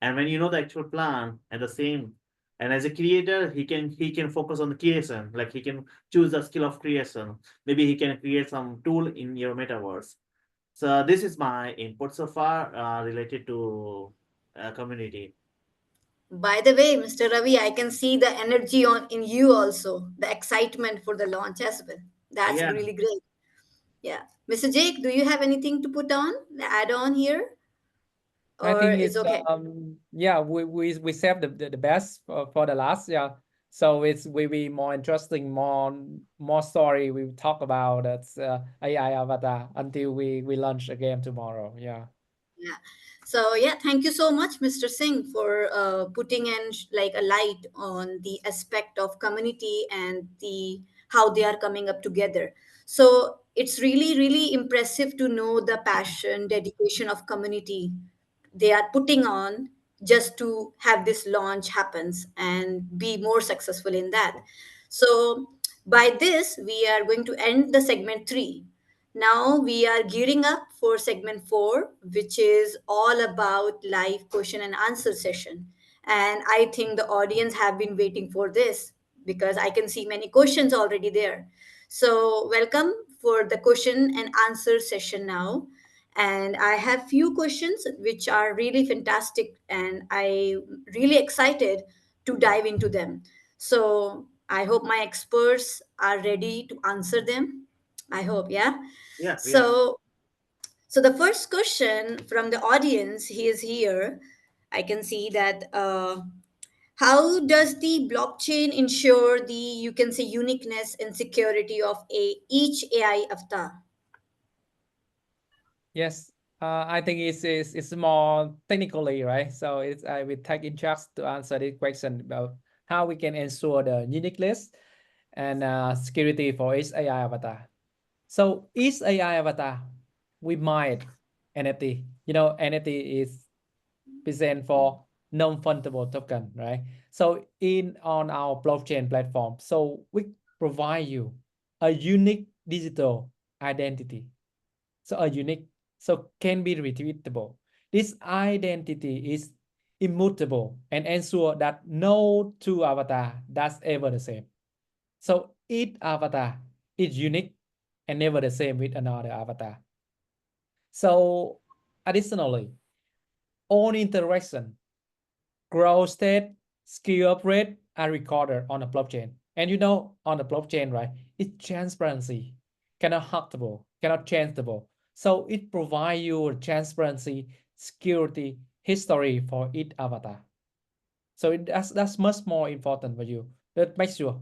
And when you know the actual plan and the same, and as a creator, he can focus on the creation, like he can choose the skill of creation. Maybe he can create some tool in your metaverse. So this is my input so far related to community. By the way, Mr. Ravi, I can see the energy on in you also, the excitement for the launch as well. That's Yeah, really great. Yeah. Mr. Jake, do you have anything to put on, add on here, I or think is it's okay? yeah, we save the best for the last, yeah. So it's will be more interesting, more story we talk about that's AI avatar until we launch a game tomorrow. Yeah. Yeah. So yeah, thank you so much, Mr. Singh, for putting in like a light on the aspect of community and the how they are coming up together. So it's really, really impressive to know the passion, dedication of community they are putting on just to have this launch happens and be more successful in that. So by this, we are going to end the segment three. Now we are gearing up for segment four, which is all about live question and answer session. And I think the audience have been waiting for this because I can see many questions already there. So welcome for the question and answer session now. And I have few questions which are really fantastic and I really excited to dive into them. So I hope my experts are ready to answer them. I hope, yeah. yeah, yeah. So, so the first question from the audience, he is here. I can see that. How does the blockchain ensure the you can say uniqueness and security of a each AI avatar? Yes. I think it's more technically right. So it's I will take in charge to answer this question about how we can ensure the uniqueness and security for each AI avatar. So each AI avatar we mine NFT. You know, NFT is present for non-fungible token, right? So in on our blockchain platform, so we provide you a unique digital identity. So a unique, so can be retrievable. This identity is immutable and ensure that no two avatar that's ever the same. So each avatar is unique and never the same with another avatar. So additionally, all interaction, growth state, skill upgrade are recorded on the blockchain. And you know, on the blockchain, right, it's transparency, cannot hackable, cannot changeable. So it provides you transparency, security, history for each avatar. So that's much more important for you. That makes sure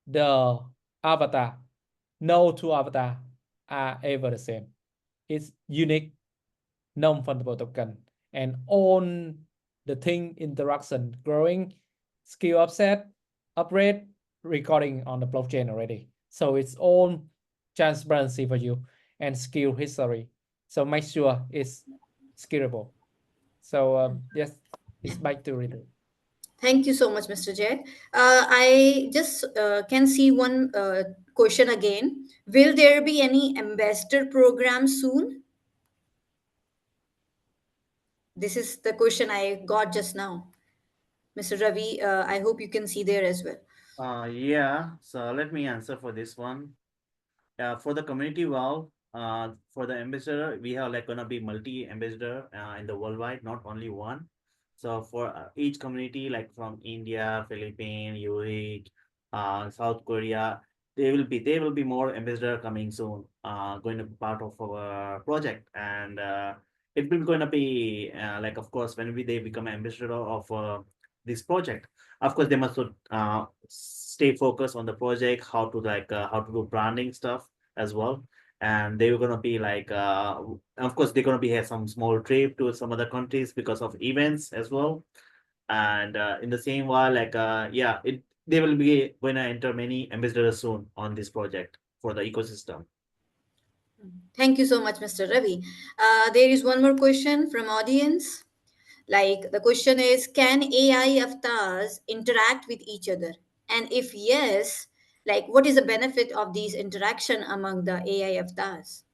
the avatar, no two avatar are ever the same. It's unique, non-fungible token, and on the thing interaction growing, skill offset, upgrade, recording on the blockchain already. So it's all transparency for you and skill history. So make sure it's scalable. So yes, it's back to read. Thank you so much, Mr. Jack. I just can see one question again. Will there be any ambassador program soon? This is the question I got just now. Mr. Ravi, I hope you can see there as well. Yeah. So let me answer for this one. For the community wow, for the ambassador, we have like gonna be multi ambassador in the worldwide, not only one. So for each community, like from India, Philippines, UAE, South Korea, they will be more ambassador coming soon. Going to be part of our project, and it will going to be like of course when they become ambassador of this project, of course they must stay focused on the project, how to how to do branding stuff as well. And they were gonna be like of course they're gonna be have some small trip to some other countries because of events as well. And in the same while yeah, it they will be going to enter many ambassadors soon on this project for the ecosystem. Thank you so much, Mr. Ravi. There is one more question from audience. Like the question is, can AI avatars interact with each other? And if yes, Like, what is the benefit of these interaction among the AI avatars?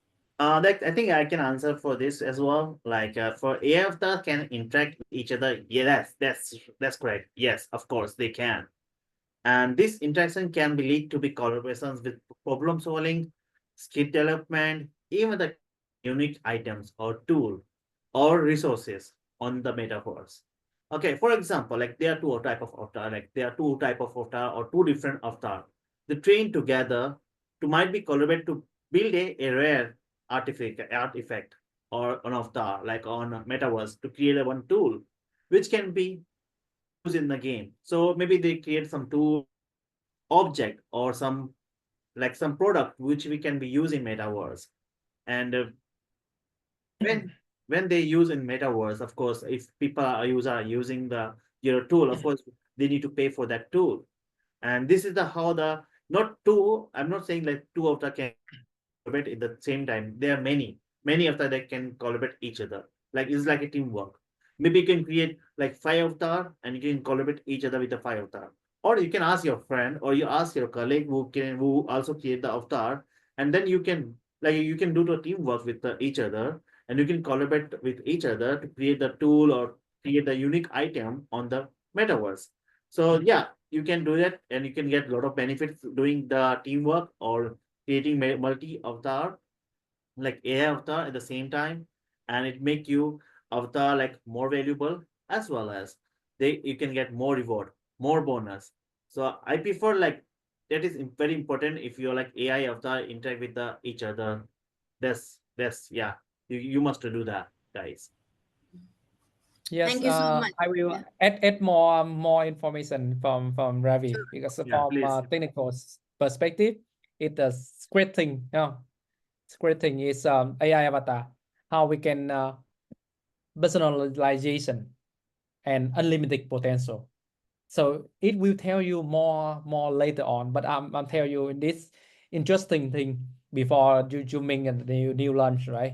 I think I can answer for this as well. For AFTR can interact with each other. Yeah, that's correct. Yes, of course they can. And this interaction can be lead to be collaborations with problem solving, skill development, even the creating unique items or tool or resources on the metaverse. Okay, for example, like there are two type of avatar, like there are two type of avatar or two different avatar. They train together to might be collaborate to build a rare artifact or an avatar like on a metaverse to create a one tool which can be used in the game. So maybe they create some tool or some object or some product which we can be using metaverse. And when when they use in metaverse, of course, if people are using the your tool, of course they need to pay for that tool. And this is the how the not two. I'm not saying like two of the can collaborate at the same time. There are many of that that can collaborate each other. Like it's like a teamwork. Maybe you can create like five avatar and you can collaborate each other with the five avatar. Or you can ask your friend or you ask your colleague who also create the avatar, and then you can do the teamwork with each other, and you can collaborate with each other to create the tool or create the unique item on the metaverse. So yeah, you can do that and you can get a lot of benefits doing the teamwork or creating multi avatar like AI avatar at the same time, and it make you avatar like more valuable as well as they you can get more reward, more bonus. So I prefer like that is very important if you're like AI avatar interact with the each other. That's yeah. You must do that, guys. Yes, Thank you so much. I will Yeah, add more information from Ravi, sure. because Yeah, from please. technical perspective, it is great thing. Great thing is AI avatar, how we can personalization and unlimited potential. So it will tell you more later on, but I'm tell you in this interesting thing before you zooming and the new launch, right?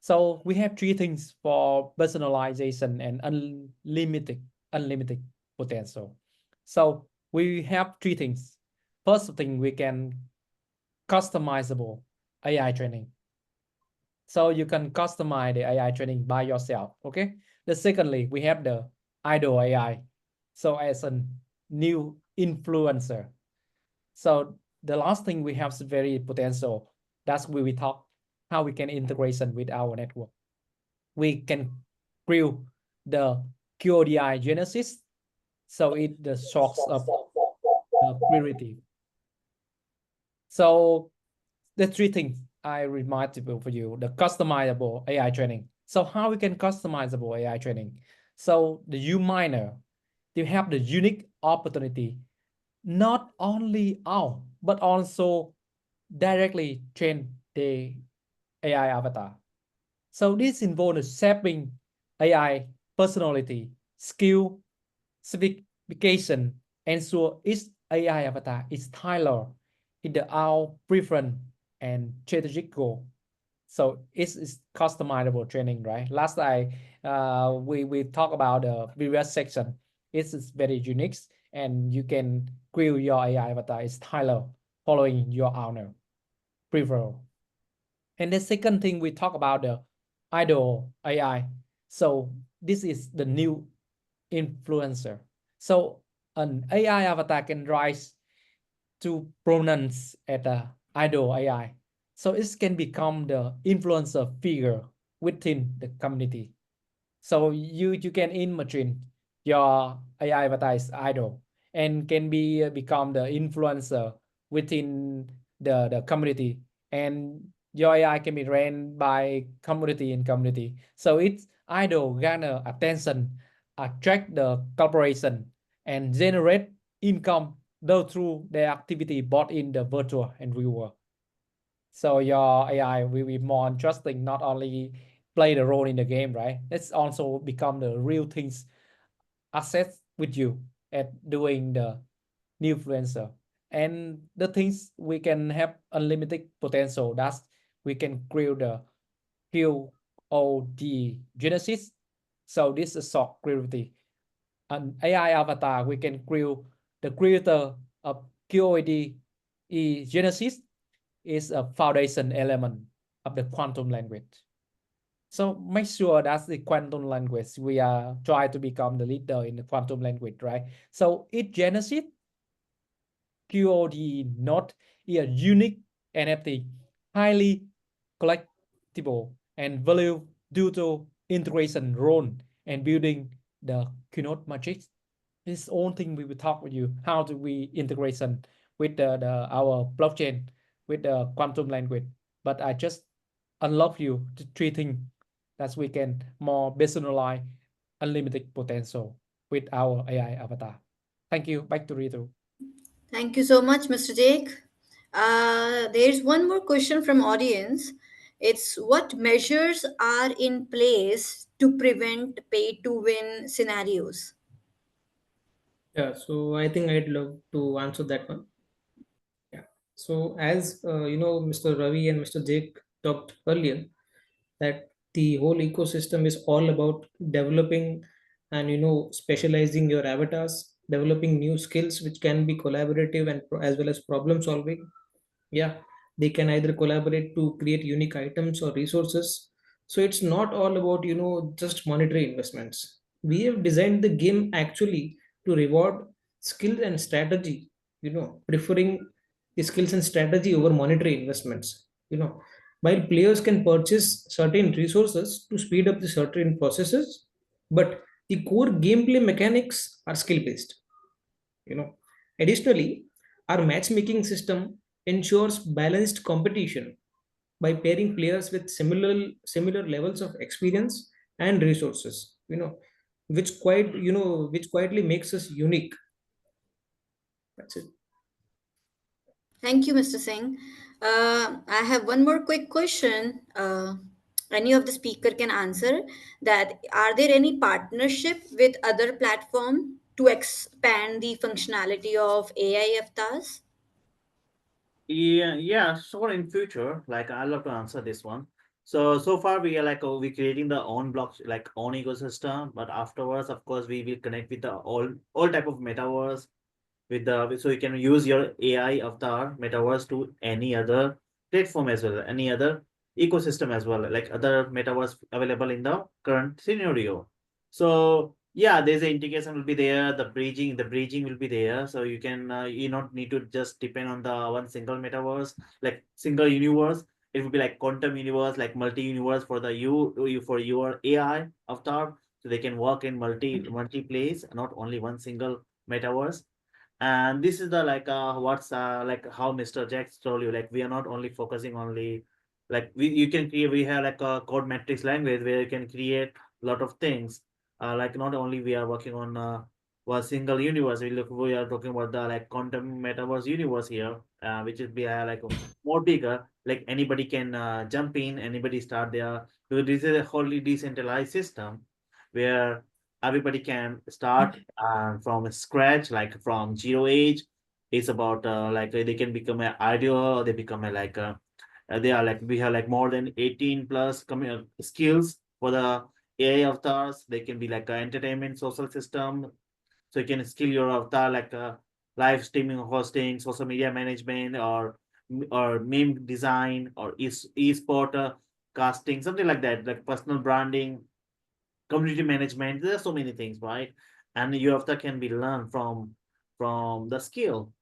So we have three things for personalization and unlimited potential. So we have three things. First thing, we can customizable AI training. So you can customize the AI training by yourself. Okay. The secondly, we have the idle AI. So as a new influencer. So the last thing we have is very potential. That's where we talk how we can integration with our network. We can create the QODI genesis. So it the source of priority. So the three things I remind you for you, the customizable AI training. So how we can customizable AI training? So the U miner, they have the unique opportunity, not only out, but also directly train the AI avatar. So this involves shaping AI personality, skill, specification, ensure each AI avatar is tailored in the our preference and strategic goal. So it's customizable training, right? Last we talk about the previous section. It's very unique, and you can create your AI avatar is tailored following your owner prefer. And the second thing we talk about the idol AI. So this is the new influencer. So an AI avatar can rise to prominence at the idol AI. So it can become the influencer figure within the community. So you can imagine your AI avatar is idol and can be become the influencer within the community, and your AI can be ran by community and community. So it's idol garner attention, attract the corporation, and generate income though through their activity both in the virtual and real world. So your AI will be more interesting, not only play the role in the game, right? It's also become the real things assets with you at doing the new influencer. And the things we can have unlimited potential. That's we can create the QOD genesis. So this is short creativity. An AI avatar, we can create the creator of QOD Genesis is a foundation element of the quantum language. So make sure that's the quantum language. We are trying to become the leader in the quantum language, right? So it Genesis QOD not is a unique NFT, highly collectible and value due to integration role and building the keynote matrix. This own thing we will talk with you. How do we integration with our blockchain with the quantum language? But I just unlock you to three things that we can more personalize unlimited potential with our AI avatar. Thank you. Back to Ritu. Thank you so much, Mr. Jake. There's one more question from audience. It's what measures are in place to prevent pay to win scenarios? Yeah, so I think I'd love to answer that one. Yeah. So as Mr. Ravi and Mr. Jake talked earlier, that the whole ecosystem is all about developing and specializing your avatars, developing new skills which can be collaborative and as well as problem solving. Yeah, they can either collaborate to create unique items or resources. So it's not all about just monetary investments. We have designed the game actually to reward skill and strategy, preferring the skills and strategy over monetary investments. While players can purchase certain resources to speed up the certain processes, but the core gameplay mechanics are skill based. you know Additionally, our matchmaking system ensures balanced competition by pairing players with similar levels of experience and resources, which quietly makes us unique. That's it. Thank you, Mr. Singh. I have one more quick question. Any of the speaker can answer that. Are there any partnership with other platform to expand the functionality of AI avatars? Yeah, yeah, sure. In future, like I love to answer this one. So far we are like we creating the own block like own ecosystem, but afterwards, of course, we will connect with the all type of metaverse with the so you can use your AI avatar metaverse to any other platform as well, any other ecosystem as well, like other metaverse available in the current scenario. So yeah, there's a integration will be there, the bridging will be there. So you can you not need to just depend on the one single metaverse, like single universe. It will be like quantum universe, like multi-universe for the you for your AI avatar. So they can work in multi place, not only one single metaverse. And this is the like what's like how Mr. Jax told you, like we are not only focusing only like you can create, we have like a code matrix language where you can create a lot of things, like not only we are working on one single universe, we are talking about the like quantum metaverse universe here, which is be like more bigger, like anybody can jump in, anybody start there. So this is a wholly decentralized system where everybody can start from scratch, like from zero age. It's about like they can become an idol, they become a like they are like we have like more than 18 plus skills for the AI avatars. They can be like an entertainment social system. So you can skill your avatar like live streaming, hosting, social media management, or meme design, or e-sport casting, something like that, like personal branding, community management. There are so many things, right? And your avatar can be learned from the skill.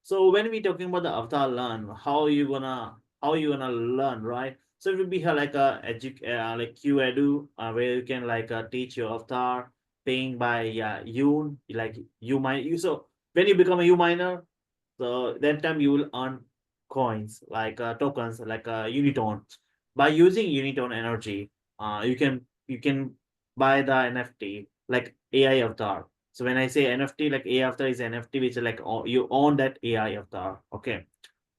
So when we talking about the avatar learn, how you gonna learn, right? So it will be like a like QEdu, where you can like teach your avatar paying by you, like you might you. So when you become a U miner, so that time you will earn coins like tokens like Uniton. By using Uniton energy, you can buy the NFT like AI avatar. So when I say NFT, like AI avatar is NFT, which is like you own that AI avatar. Okay,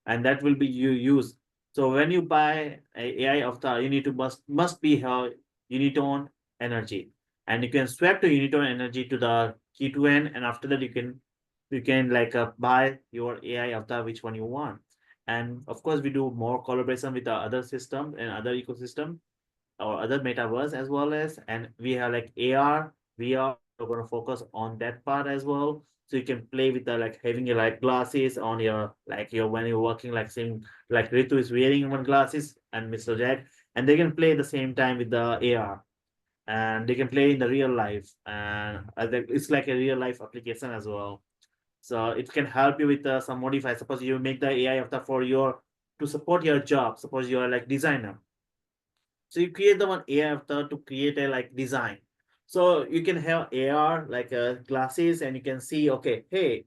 and that will be you use. So when you buy a AI avatar, you need to must be her Uniton energy, and you can swap to Uniton energy to the Q2N, and after that you can like buy your AI avatar which one you want. And of course, we do more collaboration with the other system and other ecosystem or other metaverse as well as, and we have like AR, VR, We're going to focus on that part as well. So you can play with the like having your like glasses on your like your when you're working like same like Ritu is wearing one glasses and Mr. Jack, and they can play at the same time with the AR, and they can play in the real life, and it's like a real life application as well. So it can help you with some modify. Suppose you make the AI avatar for your to support your job. Suppose you are like designer, so you create the one AI avatar to create a like design. So you can have AR like glasses, and you can see, okay, hey,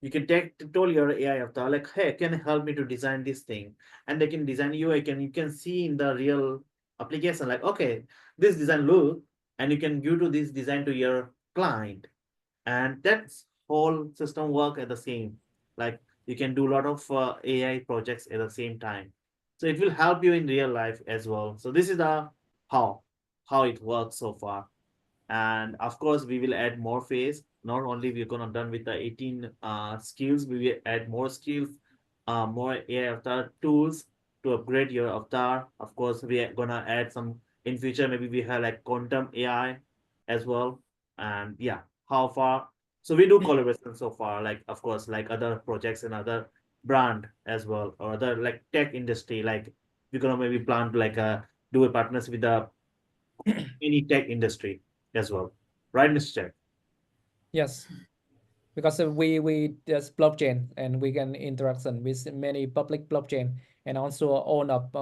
you can take tell your AI avatar like, hey, can you help me to design this thing, and they can design you. You can see in the real application like, okay, this design look, and you can give to this design to your client, and that's whole system work at the same, like you can do a lot of AI projects at the same time, so it will help you in real life as well. So this is the how how it works so far. And of course we will add more phase. Not only we're gonna done with the 18 skills, we will add more skills, more AI avatar tools to upgrade your avatar. Of course we are gonna add some in future, maybe we have like quantum AI as well. And yeah, how far, so we do collaboration so far, like of course like other projects and other brand as well, or other like tech industry, like we're gonna maybe plan to like do a partnership with the any tech industry as well, right, Mr. Jack? Yes, because we just blockchain and we can interaction with many public blockchain and also own up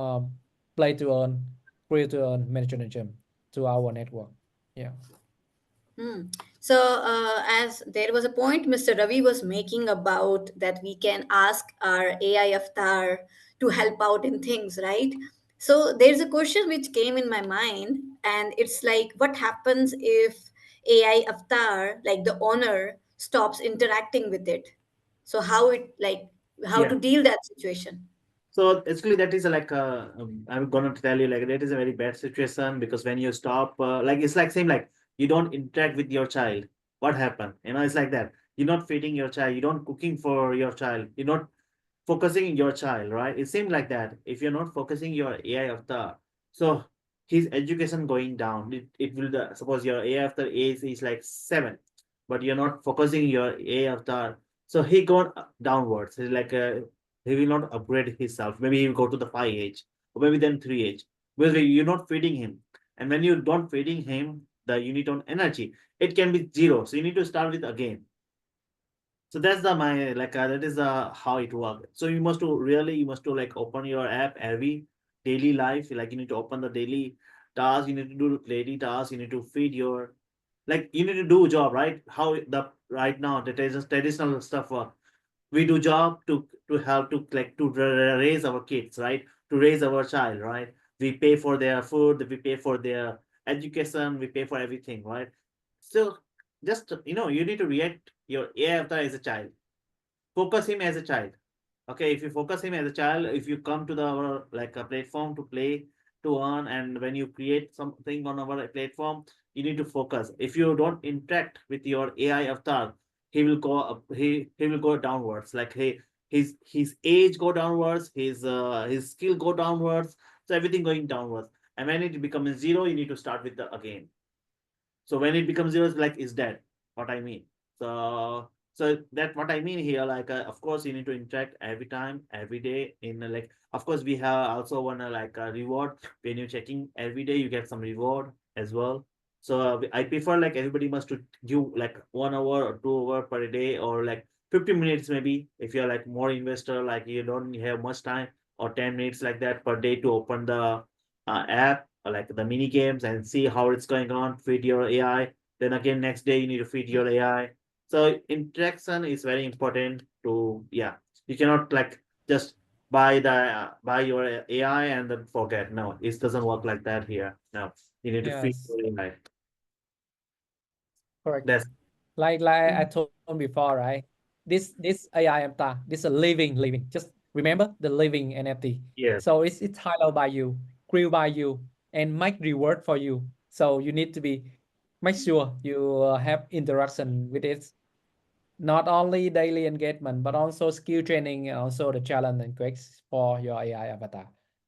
play to earn, free to earn mechanism to our network. Yeah. Hmm. So, as there was a point Mr. Ravi was making about that we can ask our AI avatar to help out in things, right? So, there's a question which came in my mind, and it's like, what happens if AI avatar, like the owner, stops interacting with it? So, how Yeah. to deal that situation? So actually, that is like I'm gonna tell you like that is a very bad situation, because when you stop, like it's like same like you don't interact with your child. What happened? It's like that. You're not feeding your child. You don't cooking for your child. You're not focusing in your child, right? It seems like that. If you're not focusing your AI after, so his education going down. It will suppose your AI after age is like 7, but you're not focusing your AI after, so he gone downwards. He's like he will not upgrade himself. Maybe he will go to the 5 age, or maybe then 3 age, because you're not feeding him. And when you don't feeding him the unit on energy, it can be zero. So you need to start with again. So that's the my like that is how it works. So you must to really you must to like open your app every daily life. Like you need to open the daily task. You need to do daily tasks. You need to feed your, like you need to do job, right? How the right now the traditional stuff work. We do job to help to like to raise our kids, right? To raise our child, right? We pay for their food. We pay for their education. We pay for everything, right? So just you need to react your AI avatar as a child. Focus him as a child. Okay, if you focus him as a child, if you come to the our like a platform to play, to earn, and when you create something on our platform, you need to focus. If you don't interact with your AI avatar, he will go up. He will go downwards. Like his age go downwards, his skill go downwards. So everything going downwards. And when it becomes zero, you need to start with the again. So when it becomes zero, it's like is dead. What I mean. So that what I mean here, like of course you need to interact every time, every day. In like of course we have also one like a reward. When you're checking every day, you get some reward as well. So I prefer like everybody must to give like 1 hour or 2 hour per day, or like 50 minutes maybe, if you're like more investor, like you don't have much time, or 10 minutes like that per day to open the app, or like the mini games, and see how it's going on, feed your AI. Then again next day you need to feed your AI. So interaction is very important to, yeah, you cannot like just buy your AI and then forget. No, it doesn't work like that here. No, you need to feed Yes, your AI. correct. That's Like I told before, right? This AI avatar, this a living. Just remember the living NFT. yes. So it's highlighted by you, grew by you, and make reward for you. So you need to be make sure you have interaction with it. Not only daily engagement, but also skill training and also the challenge and quests for your AI avatar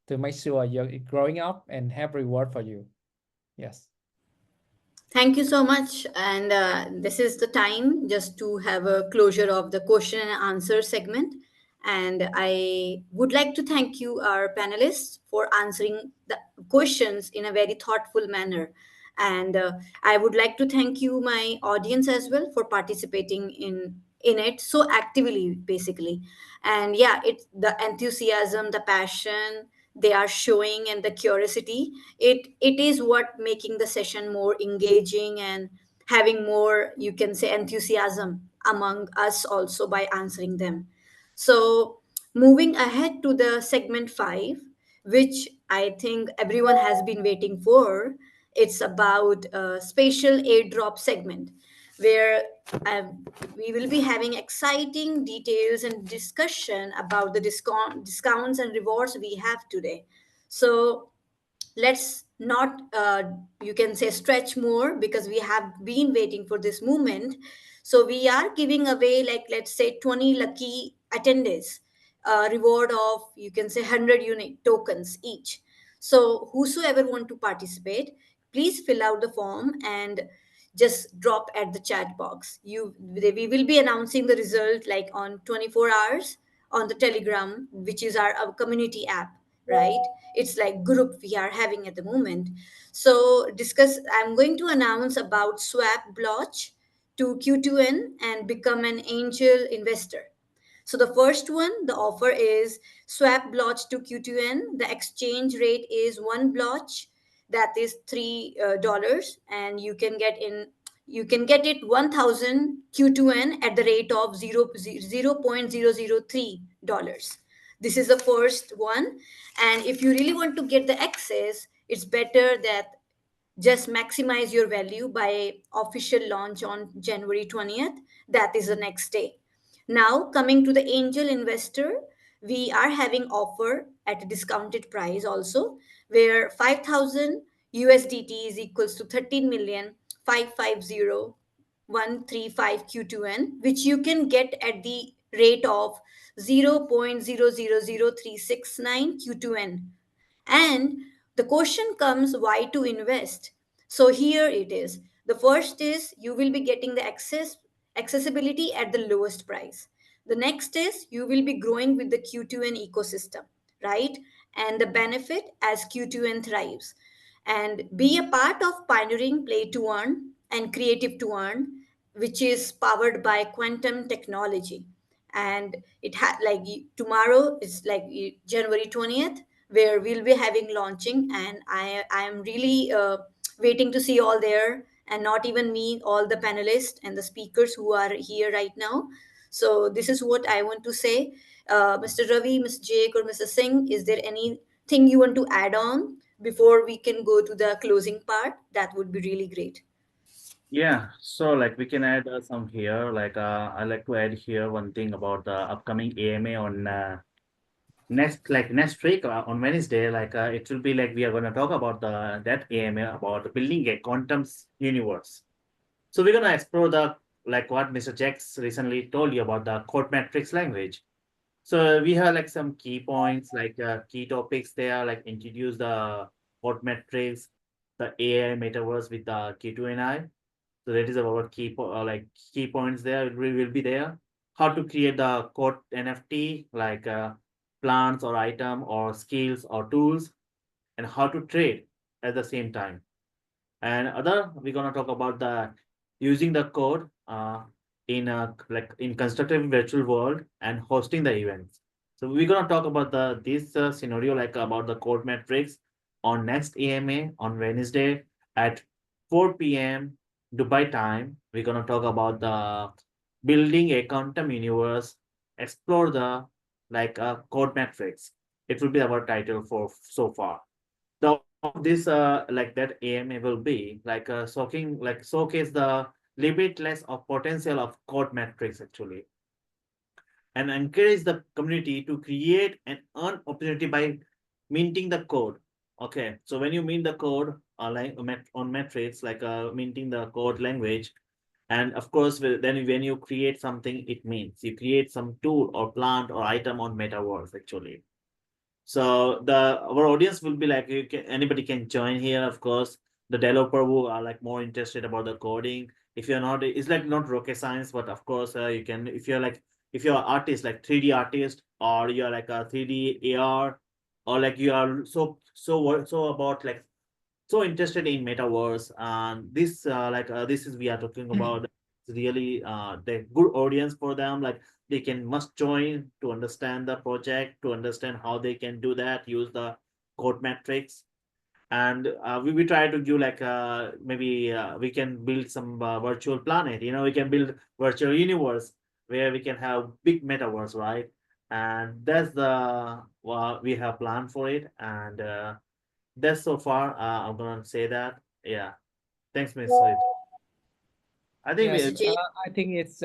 to make sure you're growing up and have reward for you. Yes. Thank you so much. And this is the time just to have a closure of the question and answer segment. And I would like to thank you, our panelists, for answering the questions in a very thoughtful manner. And I would like to thank you, my audience, as well, for participating in it so actively, basically. And yeah, it's the enthusiasm, the passion they are showing, and the curiosity, it is what making the session more engaging and having more, you can say, enthusiasm among us also by answering them. So moving ahead to the segment 5, which I think everyone has been waiting for, it's about a spatial airdrop segment where we will be having exciting details and discussion about the discounts and rewards we have today. So let's not you can say stretch more, because we have been waiting for this moment. So we are giving away, like, let's say 20 lucky attendees, a reward of, you can say, 100 unique tokens each. So whosoever want to participate, please fill out the form and just drop at the chat box. We will be announcing the result like on 24 hours on the Telegram, which is our community app, right? It's like group we are having at the moment. So discuss, I'm going to announce about swap block to Q2N and become an angel investor. So the first one, the offer is swap block to Q2N. The exchange rate is one block, that is $3, and you can get it 1,000 Q2N at the rate of 0.003 dollars. This is the first one, and if you really want to get the access, it's better that just maximize your value by official launch on January 20th. That is the next day. Now, coming to the angel investor, we are having offer at a discounted price also, where 5,000 USDT is equals to 13,550,135 Q2N, which you can get at the rate of 0.000369 Q2N. And the question comes, why to invest? So here it is. The first is you will be getting the accessibility at the lowest price. The next is you will be growing with the Q2N ecosystem, right? And the benefit as Q2N thrives. And be a part of pioneering play to earn and creative to earn, which is powered by quantum technology. And it had like tomorrow is like January 20th, where we'll be having launching, and I am really waiting to see all there, and not even me, all the panelists and the speakers who are here right now. So this is what I want to say. Mr. Ravi, Mr. Jake, or Mr. Singh, is there anything you want to add on before we can go to the closing part? That would be really great. Yeah, so like we can add some here. Like I like to add here one thing about the upcoming AMA on next week on Wednesday. Like it will be like we are going to talk about the that AMA about building a quantum universe. So we're gonna explore the like what Mr. Jax recently told you about the code matrix language. So we have like some key points, like key topics there, like introduce the code matrix, the AI metaverse with the Q2NI. So that is our like key points there. We will be there. How to create the code NFT, like plants or item or skills or tools, and how to trade at the same time. And other, we're gonna talk about the using the code in a like in constructive virtual world and hosting the events. So we're gonna talk about the this scenario like about the code metrics on next AMA on Wednesday at 4 p.m. Dubai time. We're gonna talk about the building a quantum universe, explore the like code metrics. It will be our title for so far. The objective of this like that AMA will be like showcase the limitless of potential of code metrics actually, and encourage the community to create and earn opportunity by minting the code. Okay, so when you mint the code like on metrics, like minting the code language, and of course then when you create something, it means you create some tool or plant or item on metaverse actually. So the our audience will be like, you can, anybody can join here, of course. the developer who are like more interested about the coding. If you're not, it's like not rocket science, but of course you can, if you're an artist like 3D artist, or you're like a 3D AR, or like you are so about like so interested in metaverse, and this is we are talking about really the good audience for them, like they can must join to understand the project, to understand how they can do that, use the code metrics. And we try to do like maybe we can build some virtual planet, we can build virtual universe where we can have big metaverse, right? And that's the we have planned for it. And that's so far I'm gonna say that. Yeah, thanks, Miss Rita. I think Mr. Yes, we. J. I think it's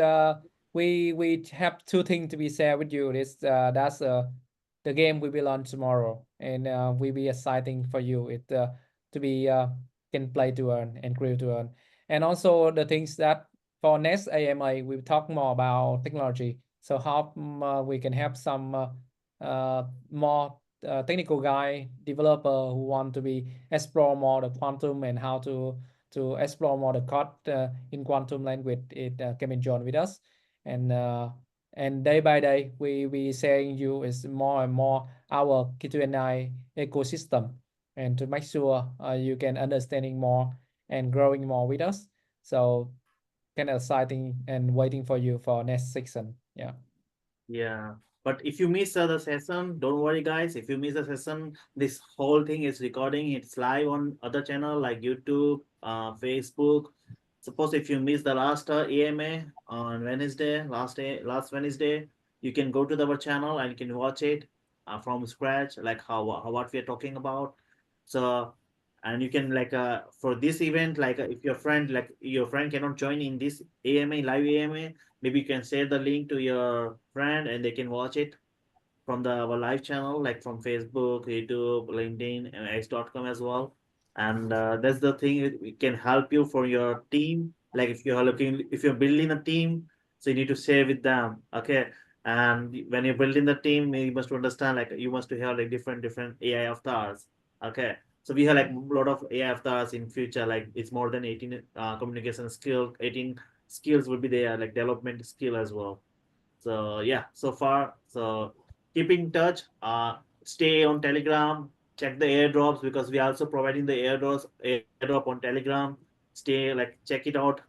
we have two things to be shared with you. This that's the game we will launch tomorrow, and will be exciting for you. It to be can play to earn and create to earn, and also the things that for next AMA we talk more about technology. So how we can have some more technical guy developer who want to be explore more the quantum and how to explore more the code in quantum language. It can be joined with us, and uh, and day by day we saying you is more and more our Q2N AI ecosystem, and to make sure you can understanding more and growing more with us. So kind of exciting and waiting for you for next season. Yeah. Yeah, but if you miss the session, don't worry, guys. If you miss the session, this whole thing is recording. It's live on other channel like YouTube, Facebook. Suppose if you miss the last AMA on Wednesday, last Wednesday, you can go to our channel and you can watch it from scratch, like how what we are talking about. So, and you can like for this event, like if your friend cannot join in this AMA live AMA, maybe you can share the link to your friend and they can watch it from the our live channel, like from Facebook, YouTube, LinkedIn, and X.com as well. And that's the thing, it can help you for your team. Like if you're building a team, so you need to share with them. Okay. And when you're building the team, you must understand like you must to have like different AI avatars. Okay. So we have like a lot of AI avatars in future, like it's more than 18 communication skill, 18 skills will be there, like development skill as well. So yeah, so far, so keep in touch. Stay on Telegram. Check the airdrops because we are also providing the airdrop on Telegram. Stay like check it out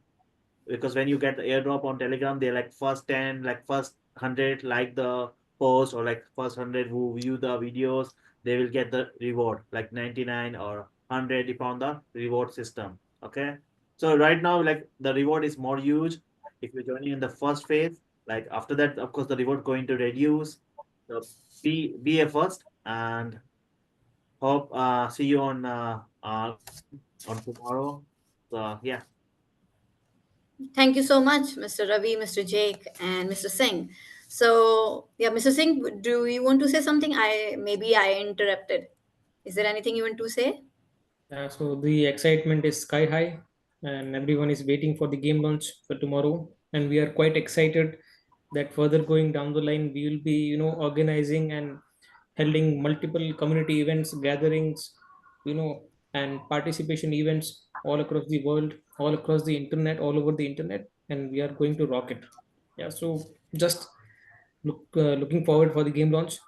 because when you get the airdrop on Telegram, they're like first 10, like first 100 like the post, or like first 100 who view the videos, they will get the reward like 99 or 100 upon the reward system. Okay. So right now, like the reward is more huge if you're joining in the first phase. Like after that, of course, the reward going to reduce. So be a first, and hope see you on tomorrow. So yeah. Thank you so much, Mr. Ravi, Mr. Jake, and Mr. Singh. So, yeah, Mr. Singh, do you want to say something? I interrupted. Is there anything you want to say? So the excitement is sky high, and everyone is waiting for the game launch for tomorrow. And we are quite excited that further going down the line, we will be, organizing and holding multiple community events, gatherings, and participation events all across the world, all across the internet, all over the internet, and we are going to rock it. Yeah. So just looking forward for the game launch,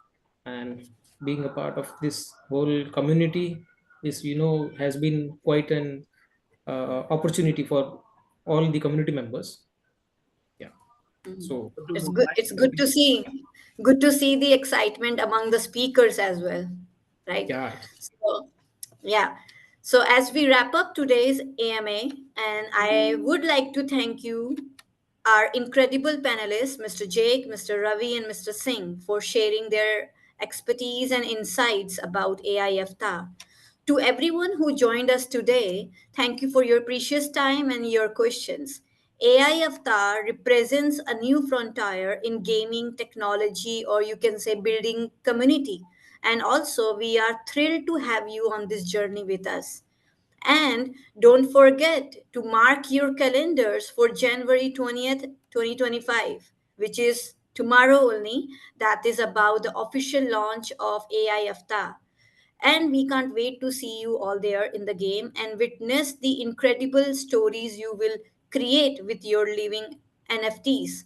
and being a part of this whole community is, has been quite an opportunity for all the community members. Yeah. So It's good. It's good to see. Good to see the excitement among the speakers as well, right? yeah. So, yeah. So as we wrap up today's AMA, and I would like to thank you, our incredible panelists, Mr. Jake, Mr. Ravi, and Mr. Singh, for sharing their expertise and insights about AIFTA. To everyone who joined us today, thank you for your precious time and your questions. AI Avatar represents a new frontier in gaming technology, or you can say building community. And also, we are thrilled to have you on this journey with us. And don't forget to mark your calendars for January 20th, 2025, which is tomorrow only. That is about the official launch of AI Avatar. And we can't wait to see you all there in the game and witness the incredible stories you will create with your living NFTs.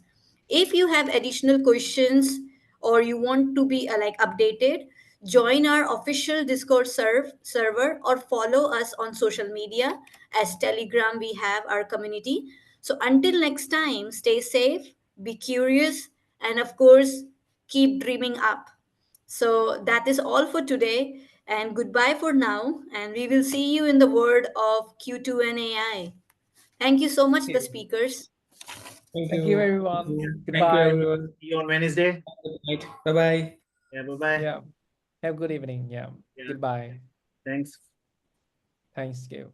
If you have additional questions or you want to be like updated, join our official Discord server or follow us on social media. As Telegram, we have our community. So until next time, stay safe, be curious, and of course, keep dreaming up. So that is all for today, and goodbye for now. And we will see you in the world of Q2N AI. Thank you so much, the Okay. speakers. Thank Thank you, you. everyone. Thank you, Goodbye. everyone. See you on Wednesday. Good night. Bye bye. Yeah, bye bye. Yeah. Have a good evening. Yeah. Yeah, Goodbye. thanks. Thanks, you.